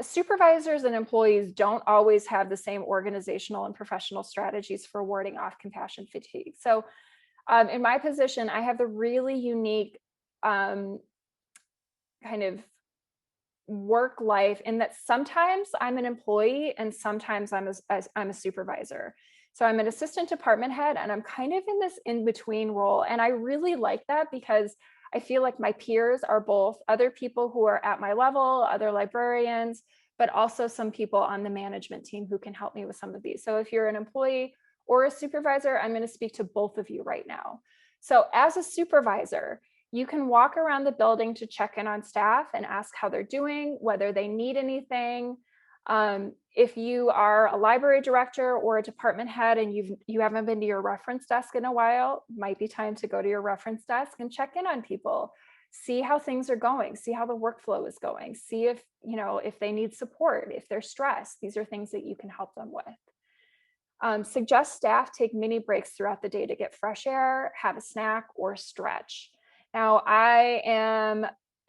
supervisors and employees don't always have the same organizational and professional strategies for warding off compassion fatigue. So in my position, I have the really unique kind of work life in that sometimes I'm an employee and sometimes I'm a supervisor. So I'm an assistant department head, and I'm kind of in this in-between role. And I really like that because I feel like my peers are both other people who are at my level, other librarians, but also some people on the management team who can help me with some of these. So if you're an employee or a supervisor, I'm going to speak to both of you right now. So as a supervisor, you can walk around the building to check in on staff and ask how they're doing, whether they need anything. If you are a library director or a department head and you haven't been to your reference desk in a while, might be time to go to your reference desk and check in on people. See how things are going, see how the workflow is going, see if they need support, if they're stressed. These are things that you can help them with. Suggest staff take mini breaks throughout the day to get fresh air, have a snack, or stretch. Now, I am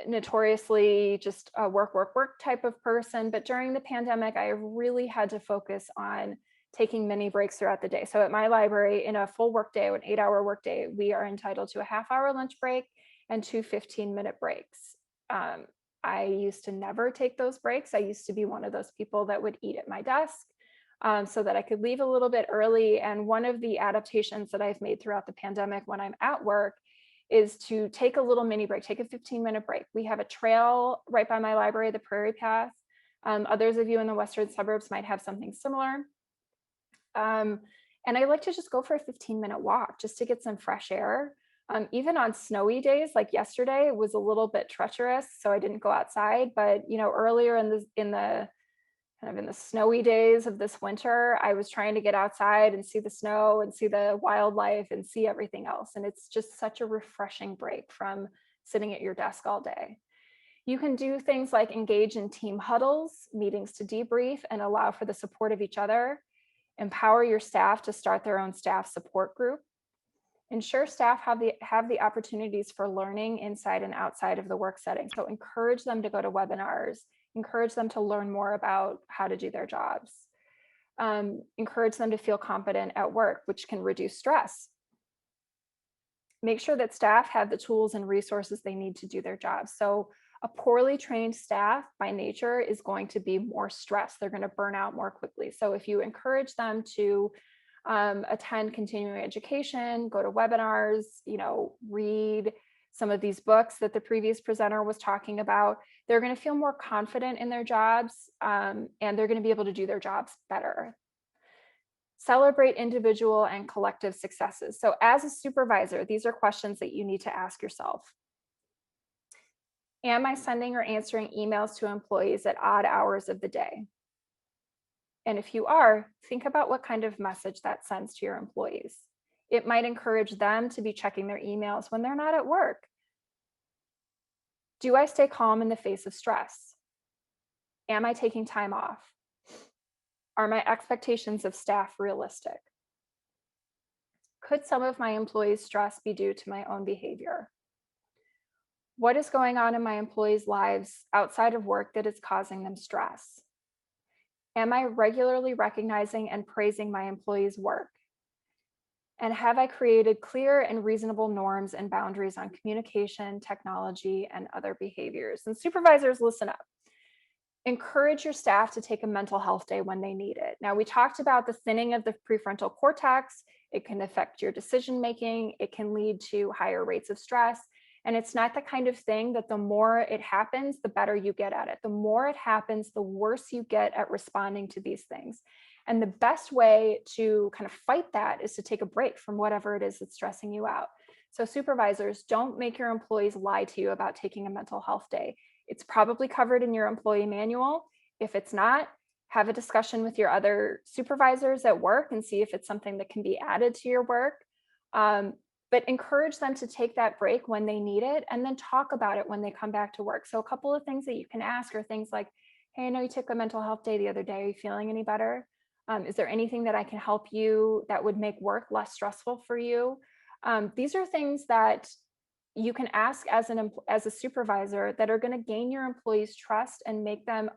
notoriously just a work type of person, but during the pandemic, I really had to focus on taking mini breaks throughout the day. So at my library, in a full workday, an 8-hour workday, we are entitled to a half-hour lunch break and 2 15-minute breaks. I used to never take those breaks. I used to be one of those people that would eat at my desk so that I could leave a little bit early. And one of the adaptations that I've made throughout the pandemic when I'm at work is to take a little mini break, take a 15-minute break. We have a trail right by my library, the Prairie Path. Others of you in the western suburbs might have something similar. And I like to just go for a 15-minute walk just to get some fresh air. Even on snowy days, like yesterday, it was a little bit treacherous, so I didn't go outside. But earlier in the snowy days of this winter, I was trying to get outside and see the snow and see the wildlife and see everything else. And it's just such a refreshing break from sitting at your desk all day. You can do things like engage in team huddles, meetings to debrief and allow for the support of each other. Empower your staff to start their own staff support group. Ensure staff have the opportunities for learning inside and outside of the work setting. So encourage them to go to webinars, encourage them to learn more about how to do their jobs. Encourage them to feel competent at work, which can reduce stress. Make sure that staff have the tools and resources they need to do their jobs. So a poorly trained staff by nature is going to be more stressed. They're going to burn out more quickly. So if you encourage them to attend continuing education, go to webinars, read some of these books that the previous presenter was talking about, they're going to feel more confident in their jobs, and they're going to be able to do their jobs better. Celebrate individual and collective successes. So as a supervisor, these are questions that you need to ask yourself. Am I sending or answering emails to employees at odd hours of the day? And if you are, think about what kind of message that sends to your employees. It might encourage them to be checking their emails when they're not at work. Do I stay calm in the face of stress? Am I taking time off? Are my expectations of staff realistic? Could some of my employees' stress be due to my own behavior? What is going on in my employees' lives outside of work that is causing them stress? Am I regularly recognizing and praising my employees' work? And have I created clear and reasonable norms and boundaries on communication, technology, and other behaviors? And supervisors, listen up. Encourage your staff to take a mental health day when they need it. Now, we talked about the thinning of the prefrontal cortex. It can affect your decision-making. It can lead to higher rates of stress. And it's not the kind of thing that the more it happens, the better you get at it. The more it happens, the worse you get at responding to these things. And the best way to kind of fight that is to take a break from whatever it is that's stressing you out. So supervisors, don't make your employees lie to you about taking a mental health day. It's probably covered in your employee manual. If it's not, have a discussion with your other supervisors at work and see if it's something that can be added to your work. But encourage them to take that break when they need it, and then talk about it when they come back to work. So a couple of things that you can ask are things like, hey, I know you took a mental health day the other day. Are you feeling any better? Is there anything that I can help you that would make work less stressful for you? These are things that you can ask as a supervisor that are going to gain your employees' trust and make them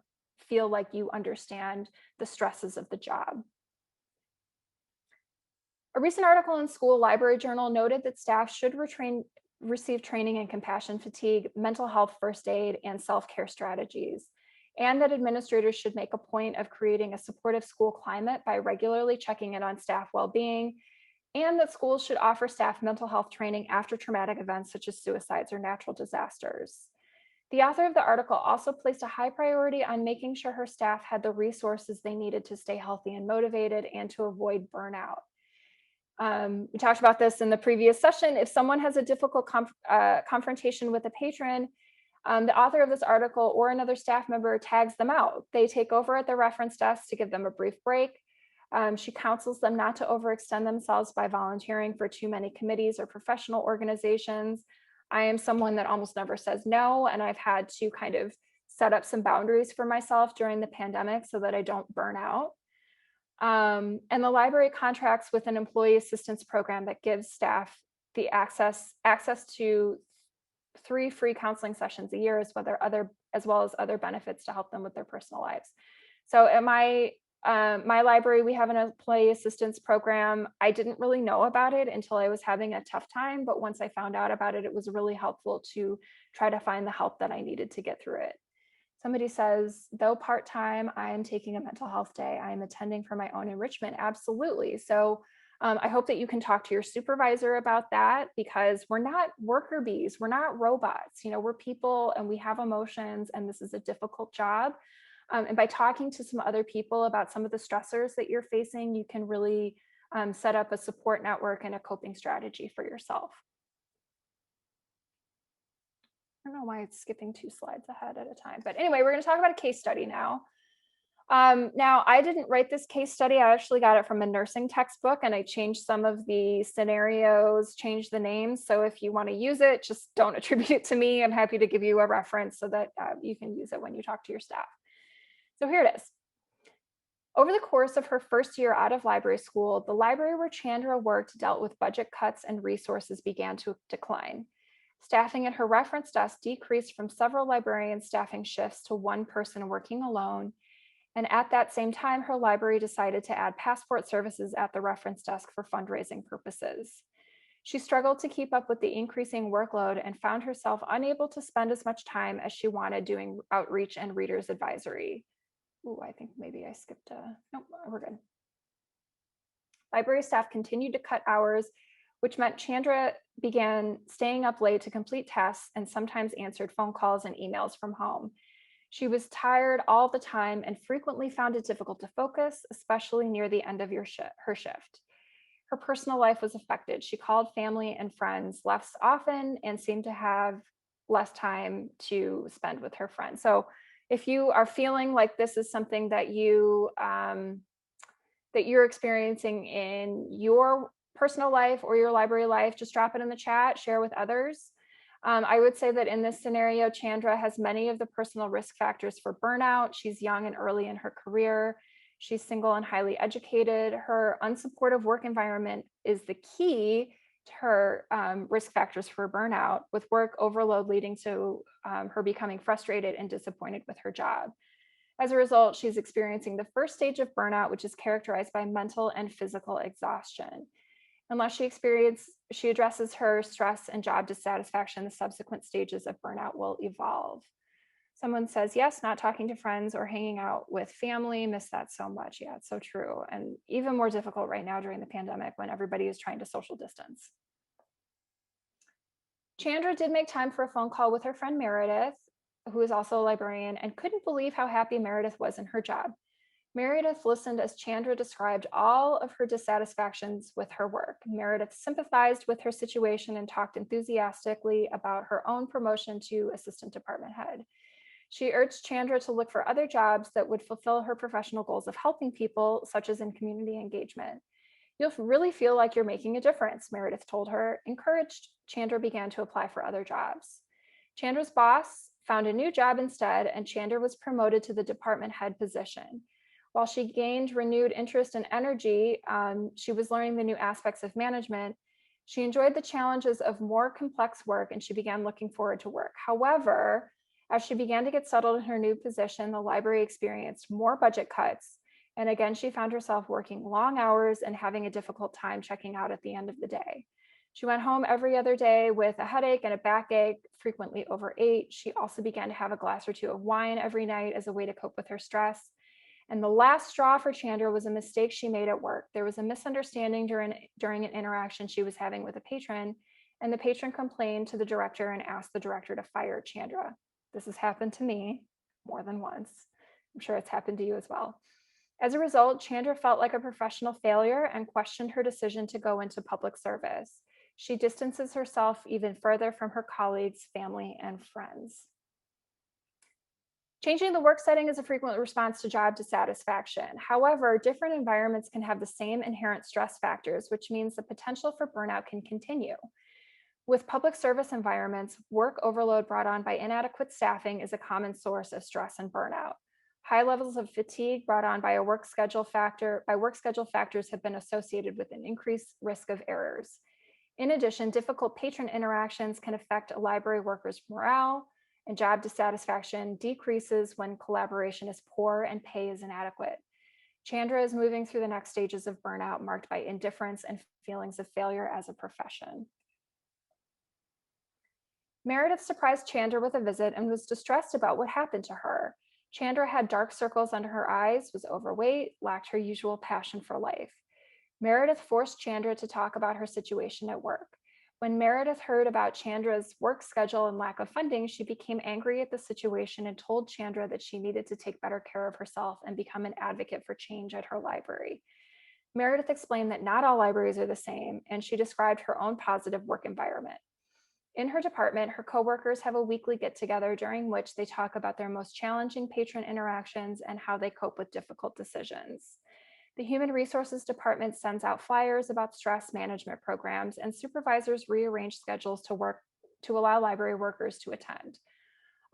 feel like you understand the stresses of the job. A recent article in School Library Journal noted that staff should receive training in compassion fatigue, mental health first aid, and self-care strategies, and that administrators should make a point of creating a supportive school climate by regularly checking in on staff well-being, and that schools should offer staff mental health training after traumatic events such as suicides or natural disasters. The author of the article also placed a high priority on making sure her staff had the resources they needed to stay healthy and motivated and to avoid burnout. We talked about this in the previous session. If someone has a difficult confrontation with a patron, the author of this article or another staff member tags them out. They take over at the reference desk to give them a brief break. She counsels them not to overextend themselves by volunteering for too many committees or professional organizations. I am someone that almost never says no, and I've had to kind of set up some boundaries for myself during the pandemic so that I don't burn out. And the library contracts with an employee assistance program that gives staff the access to 3 free counseling sessions a year, as well as other benefits to help them with their personal lives. So at my library, we have an employee assistance program. I didn't really know about it until I was having a tough time, but once I found out about it, it was really helpful to try to find the help that I needed to get through it. Somebody says, though part-time, I am taking a mental health day. I am attending for my own enrichment. Absolutely. So I hope that you can talk to your supervisor about that, because we're not worker bees. We're not robots. We're people and we have emotions, and this is a difficult job. And by talking to some other people about some of the stressors that you're facing, you can really set up a support network and a coping strategy for yourself. I don't know why it's skipping 2 slides ahead at a time, but anyway, we're going to talk about a case study now. Now, I didn't write this case study. I actually got it from a nursing textbook, and I changed some of the scenarios, changed the names. So if you want to use it, just don't attribute it to me. I'm happy to give you a reference so that you can use it when you talk to your staff. So here it is. Over the course of her first year out of library school, the library where Chandra worked dealt with budget cuts and resources began to decline. Staffing at her reference desk decreased from several librarian staffing shifts to 1 person working alone. And at that same time, her library decided to add passport services at the reference desk for fundraising purposes. She struggled to keep up with the increasing workload and found herself unable to spend as much time as she wanted doing outreach and readers advisory. Ooh, I think maybe I skipped nope, we're good. Library staff continued to cut hours, which meant Chandra began staying up late to complete tasks and sometimes answered phone calls and emails from home. She was tired all the time and frequently found it difficult to focus, especially near the end of her shift. Her personal life was affected. She called family and friends less often and seemed to have less time to spend with her friends. So if you are feeling like this is something that you're experiencing in your personal life or your library life, just drop it in the chat, share with others. I would say that in this scenario, Chandra has many of the personal risk factors for burnout. She's young and early in her career. She's single and highly educated. Her unsupportive work environment is the key to her risk factors for burnout, with work overload leading to her becoming frustrated and disappointed with her job. As a result, she's experiencing the first stage of burnout, which is characterized by mental and physical exhaustion. Unless she addresses her stress and job dissatisfaction, the subsequent stages of burnout will evolve. Someone says, yes, not talking to friends or hanging out with family, miss that so much. Yeah, it's so true. And even more difficult right now during the pandemic when everybody is trying to social distance. Chandra did make time for a phone call with her friend Meredith, who is also a librarian, and couldn't believe how happy Meredith was in her job. Meredith listened as Chandra described all of her dissatisfactions with her work. Meredith sympathized with her situation and talked enthusiastically about her own promotion to assistant department head. She urged Chandra to look for other jobs that would fulfill her professional goals of helping people, such as in community engagement. You'll really feel like you're making a difference, Meredith told her. Encouraged, Chandra began to apply for other jobs. Chandra's boss found a new job instead, and Chandra was promoted to the department head position. While she gained renewed interest and energy, she was learning the new aspects of management. She enjoyed the challenges of more complex work, and she began looking forward to work. However, as she began to get settled in her new position, the library experienced more budget cuts. And again, she found herself working long hours and having a difficult time checking out at the end of the day. She went home every other day with a headache and a backache, frequently overate. She also began to have a glass or two of wine every night as a way to cope with her stress. And the last straw for Chandra was a mistake she made at work. There was a misunderstanding during an interaction she was having with a patron, and the patron complained to the director and asked the director to fire Chandra. This has happened to me more than once. I'm sure it's happened to you as well. As a result, Chandra felt like a professional failure and questioned her decision to go into public service. She distances herself even further from her colleagues, family, and friends. Changing the work setting is a frequent response to job dissatisfaction. However, different environments can have the same inherent stress factors, which means the potential for burnout can continue. With public service environments, work overload brought on by inadequate staffing is a common source of stress and burnout. High levels of fatigue brought on by work schedule factors have been associated with an increased risk of errors. In addition, difficult patron interactions can affect a library worker's morale, and job dissatisfaction decreases when collaboration is poor and pay is inadequate. Chandra is moving through the next stages of burnout marked by indifference and feelings of failure as a profession. Meredith surprised Chandra with a visit and was distressed about what happened to her. Chandra had dark circles under her eyes, was overweight, lacked her usual passion for life. Meredith forced Chandra to talk about her situation at work. When Meredith heard about Chandra's work schedule and lack of funding, she became angry at the situation and told Chandra that she needed to take better care of herself and become an advocate for change at her library. Meredith explained that not all libraries are the same, and she described her own positive work environment. In her department, her coworkers have a weekly get-together during which they talk about their most challenging patron interactions and how they cope with difficult decisions. The Human Resources Department sends out flyers about stress management programs, and supervisors rearrange schedules to allow library workers to attend.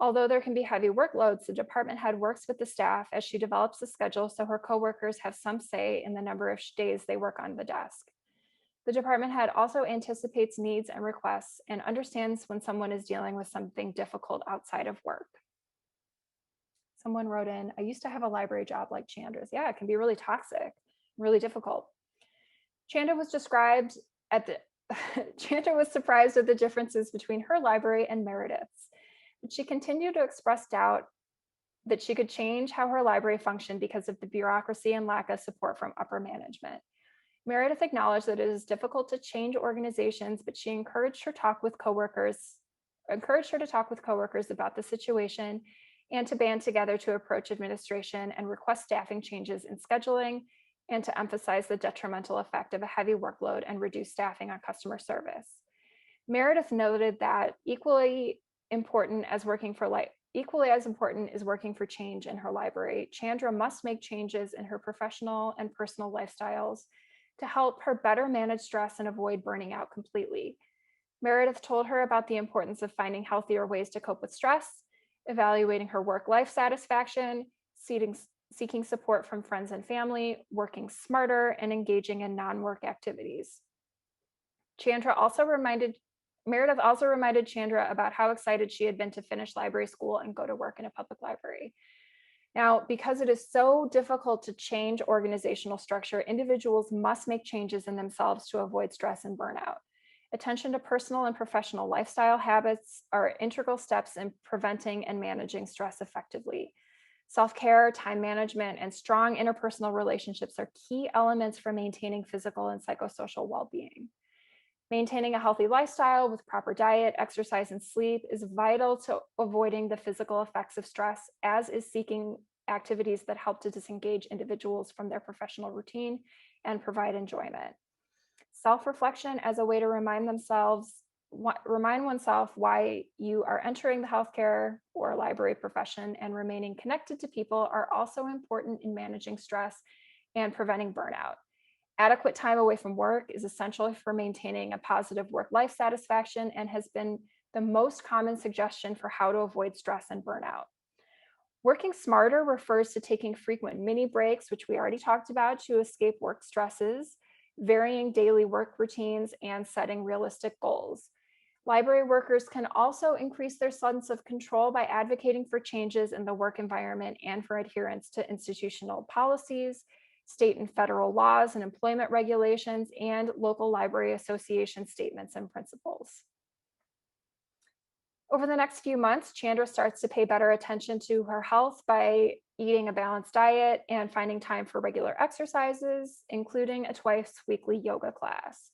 Although there can be heavy workloads, the department head works with the staff as she develops a schedule so her coworkers have some say in the number of days they work on the desk. The department head also anticipates needs and requests and understands when someone is dealing with something difficult outside of work. Someone wrote in, I used to have a library job like Chandra's. Yeah, it can be really toxic, really difficult. Chandra was surprised at the differences between her library and Meredith's, but she continued to express doubt that she could change how her library functioned because of the bureaucracy and lack of support from upper management. Meredith acknowledged that it is difficult to change organizations, but she encouraged her to talk with coworkers about the situation and to band together to approach administration and request staffing changes in scheduling and to emphasize the detrimental effect of a heavy workload and reduced staffing on customer service. Meredith noted that equally as important is working for change in her library. Chandra must make changes in her professional and personal lifestyles to help her better manage stress and avoid burning out completely. Meredith told her about the importance of finding healthier ways to cope with stress, evaluating her work-life satisfaction, seeking support from friends and family, working smarter, and engaging in non-work activities. Meredith also reminded Chandra about how excited she had been to finish library school and go to work in a public library. Now, because it is so difficult to change organizational structure, individuals must make changes in themselves to avoid stress and burnout. Attention to personal and professional lifestyle habits are integral steps in preventing and managing stress effectively. Self-care, time management, and strong interpersonal relationships are key elements for maintaining physical and psychosocial well-being. Maintaining a healthy lifestyle with proper diet, exercise, and sleep is vital to avoiding the physical effects of stress, as is seeking activities that help to disengage individuals from their professional routine and provide enjoyment. Self-reflection as a way to remind oneself why you are entering the healthcare or library profession and remaining connected to people are also important in managing stress and preventing burnout. Adequate time away from work is essential for maintaining a positive work-life satisfaction and has been the most common suggestion for how to avoid stress and burnout. Working smarter refers to taking frequent mini breaks, which we already talked about, to escape work stresses, varying daily work routines, and setting realistic goals. Library workers can also increase their sense of control by advocating for changes in the work environment and for adherence to institutional policies, state and federal laws and employment regulations, and local library association statements and principles. Over the next few months, Chandra starts to pay better attention to her health by eating a balanced diet and finding time for regular exercises, including a twice-weekly yoga class.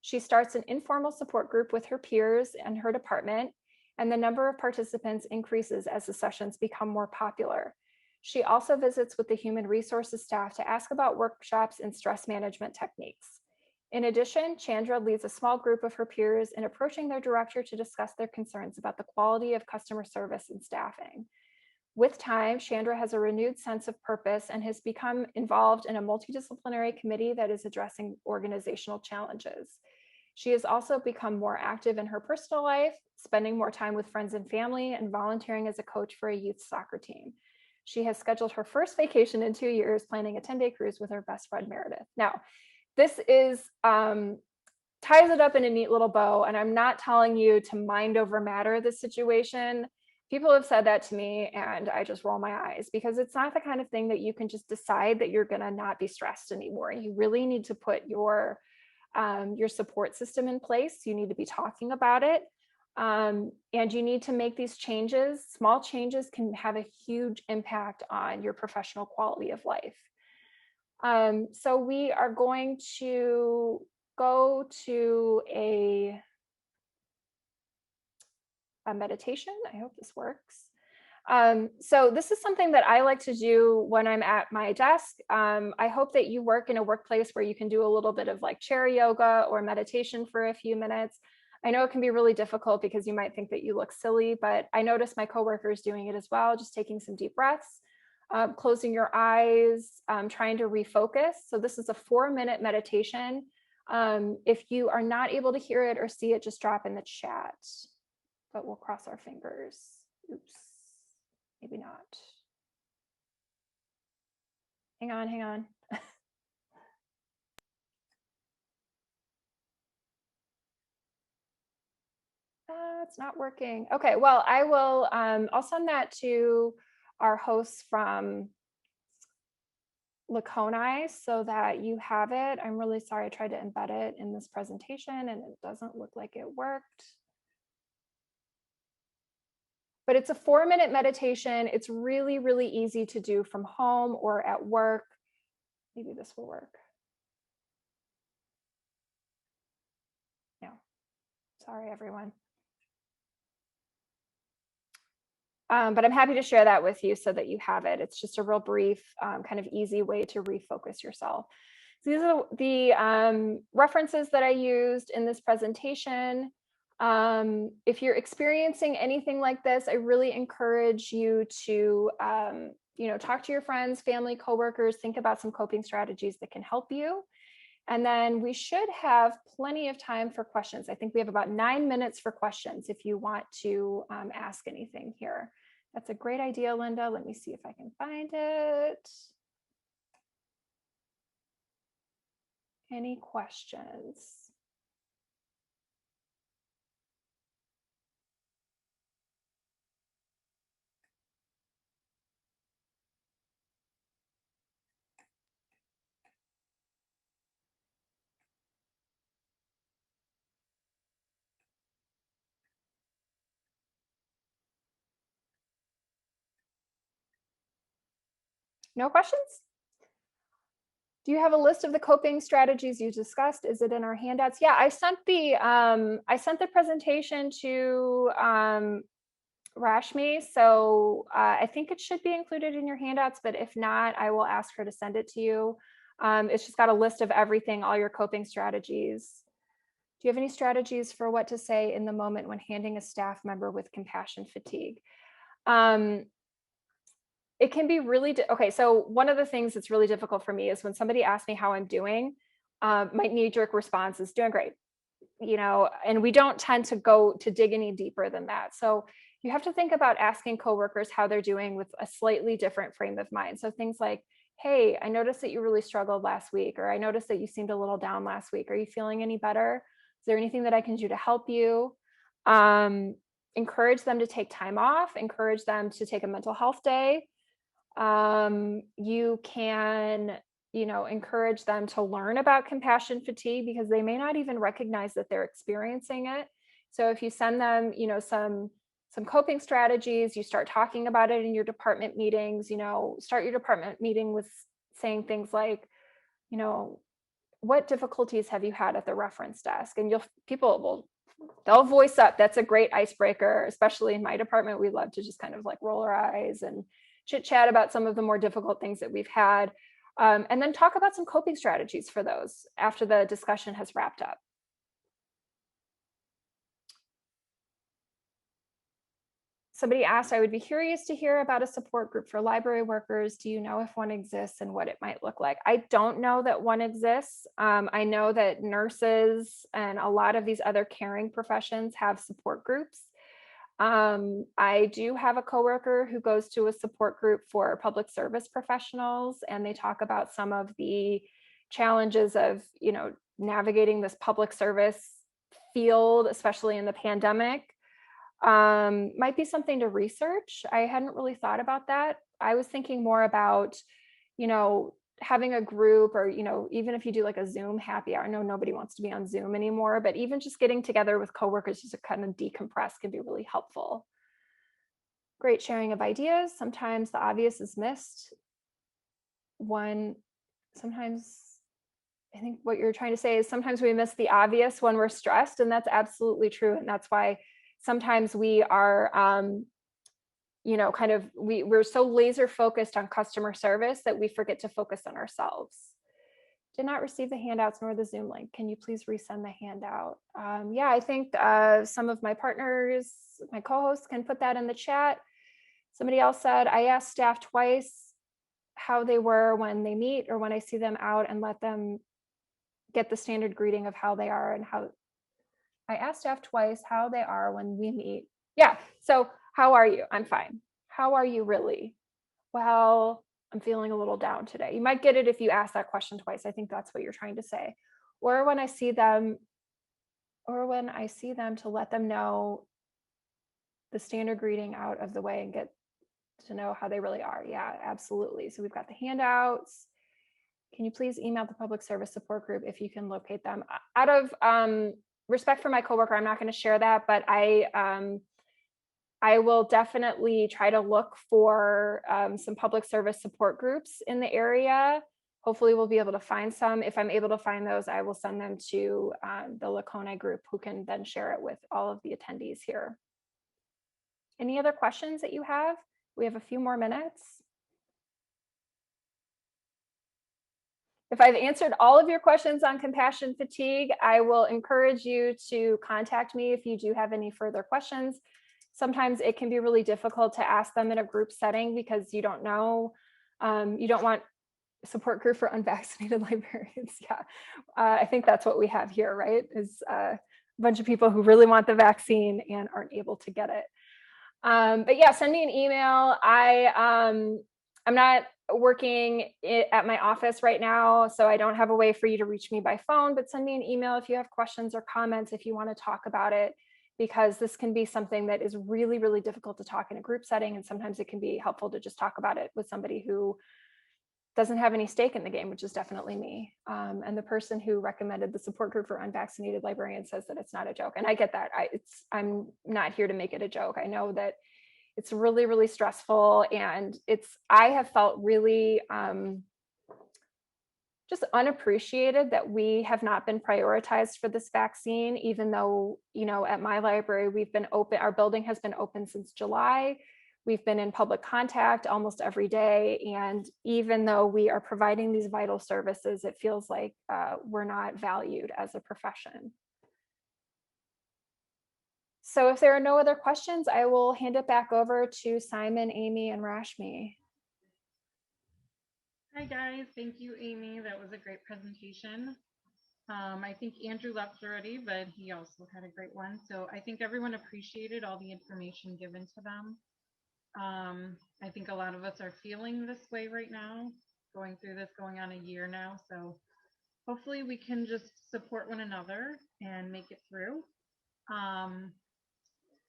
She starts an informal support group with her peers and her department, and the number of participants increases as the sessions become more popular. She also visits with the human resources staff to ask about workshops and stress management techniques. In addition, Chandra leads a small group of her peers in approaching their director to discuss their concerns about the quality of customer service and staffing. With time, Chandra has a renewed sense of purpose and has become involved in a multidisciplinary committee that is addressing organizational challenges. She has also become more active in her personal life, spending more time with friends and family, and volunteering as a coach for a youth soccer team. She has scheduled her first vacation in 2 years, planning a 10-day cruise with her best friend, Meredith. Now, this is ties it up in a neat little bow, and I'm not telling you to mind over matter this situation. People have said that to me, and I just roll my eyes, because it's not the kind of thing that you can just decide that you're gonna not be stressed anymore. You really need to put your support system in place. You need to be talking about it. And you need to make these changes. Small changes can have a huge impact on your professional quality of life. So we are going to go to a meditation. I hope this works. So this is something that I like to do when I'm at my desk. I hope that you work in a workplace where you can do a little bit of like chair yoga or meditation for a few minutes. I know it can be really difficult because you might think that you look silly, but I notice my coworkers doing it as well, just taking some deep breaths, closing your eyes, trying to refocus. So this is a 4-minute meditation. If you are not able to hear it or see it, just drop in the chat, but we'll cross our fingers. Oops, maybe not. Hang on, hang on. It's not working. Okay, well, I will, I'll send that to our hosts from LACONI so that you have it. I'm really sorry, I tried to embed it in this presentation and it doesn't look like it worked. But it's a 4-minute meditation. It's really, really easy to do from home or at work. Maybe this will work. No, sorry, everyone. But I'm happy to share that with you so that you have it. It's just a real brief, kind of easy way to refocus yourself. So these are the references that I used in this presentation. If you're experiencing anything like this, I really encourage you to talk to your friends, family, coworkers, think about some coping strategies that can help you. And then we should have plenty of time for questions. I think we have about 9 minutes for questions if you want to ask anything here. That's a great idea, Linda. Let me see if I can find it. Any questions? No questions? Do you have a list of the coping strategies you discussed? Is it in our handouts? Yeah, I sent the presentation to Rashmi, so I think it should be included in your handouts, but if not, I will ask her to send it to you. It's just got a list of everything, all your coping strategies. Do you have any strategies for what to say in the moment when handling a staff member with compassion fatigue? It can be really, okay, so one of the things that's really difficult for me is when somebody asks me how I'm doing, my knee-jerk response is doing great, you know, and we don't tend to go to dig any deeper than that. So you have to think about asking coworkers how they're doing with a slightly different frame of mind. So things like, hey, I noticed that you really struggled last week, or I noticed that you seemed a little down last week. Are you feeling any better? Is there anything that I can do to help you? Encourage them to take time off, encourage them to take a mental health day. You can, you know, encourage them to learn about compassion fatigue because they may not even recognize that they're experiencing it. So if you send them, you know, some coping strategies, you start talking about it in your department meetings, you know, start your department meeting with saying things like, you know, what difficulties have you had at the reference desk? And they'll voice up. That's a great icebreaker, especially in my department. We love to just kind of like roll our eyes and chit chat about some of the more difficult things that we've had. And then talk about some coping strategies for those after the discussion has wrapped up. Somebody asked, I would be curious to hear about a support group for library workers. Do you know if one exists and what it might look like? I don't know that one exists. I know that nurses and a lot of these other caring professions have support groups. I do have a coworker who goes to a support group for public service professionals, and they talk about some of the challenges of, you know, navigating this public service field, especially in the pandemic. Might be something to research. I hadn't really thought about that. I was thinking more about, you know, having a group, or, you know, even if you do like a Zoom happy hour. I know nobody wants to be on Zoom anymore, but even just getting together with coworkers just to kind of decompress can be really helpful. Great sharing of ideas. Sometimes the obvious is missed. Sometimes I think what you're trying to say is sometimes we miss the obvious when we're stressed, and that's absolutely true. And that's why sometimes we are, you know, kind of, we're so laser focused on customer service that we forget to focus on ourselves. Did not receive the handouts nor the Zoom link. Can you please resend the handout? Yeah, I think some of my partners, my co-hosts can put that in the chat. Somebody else said, I asked staff twice how they were when they meet or when I see them out, and let them get the standard greeting of how they are and how. I asked staff twice how they are when we meet. Yeah, so how are you? I'm fine. How are you really? Well, I'm feeling a little down today. You might get it if you ask that question twice. I think that's what you're trying to say. Or when I see them, to let them know the standard greeting out of the way and get to know how they really are. Yeah, absolutely. So we've got the handouts. Can you please email the public service support group if you can locate them? Out of respect for my coworker, I'm not going to share that, but I will definitely try to look for some public service support groups in the area. Hopefully we'll be able to find some. If I'm able to find those, I will send them to the LACONI group, who can then share it with all of the attendees here. Any other questions that you have? We have a few more minutes. If I've answered all of your questions on compassion fatigue, I will encourage you to contact me if you do have any further questions. Sometimes it can be really difficult to ask them in a group setting because you don't know, you don't want support group for unvaccinated librarians. Yeah, I think that's what we have here, right? Is a bunch of people who really want the vaccine and aren't able to get it. But yeah, send me an email. I'm not working at my office right now, so I don't have a way for you to reach me by phone, but send me an email if you have questions or comments, if you want to talk about it, because this can be something that is really, really difficult to talk in a group setting. And sometimes it can be helpful to just talk about it with somebody who doesn't have any stake in the game, which is definitely me. And the person who recommended the support group for unvaccinated librarians says that it's not a joke. And I get that. I'm not here to make it a joke. I know that it's really, really stressful. And I have felt really just unappreciated that we have not been prioritized for this vaccine, even though, at my library, we've been open, our building has been open since July. We've been in public contact almost every day. And even though we are providing these vital services, it feels like we're not valued as a profession. So if there are no other questions, I will hand it back over to Simon, Amy, and Rashmi. Hi guys, thank you, Amy. That was a great presentation. I think Andrew left already, but he also had a great one. So I think everyone appreciated all the information given to them. I think a lot of us are feeling this way right now, going through this, going on a year now. So hopefully we can just support one another and make it through.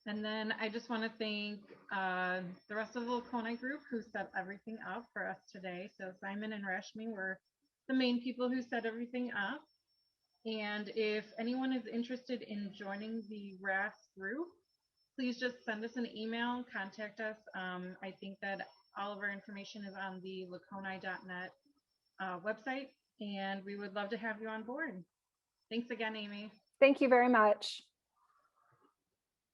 And then I just want to thank the rest of the LACONI group who set everything up for us today. So Simon and Rashmi were the main people who set everything up. And if anyone is interested in joining the RAS group, please just send us an email, contact us. I think that all of our information is on the laconi.net website, and we would love to have you on board. Thanks again, Amy. Thank you very much.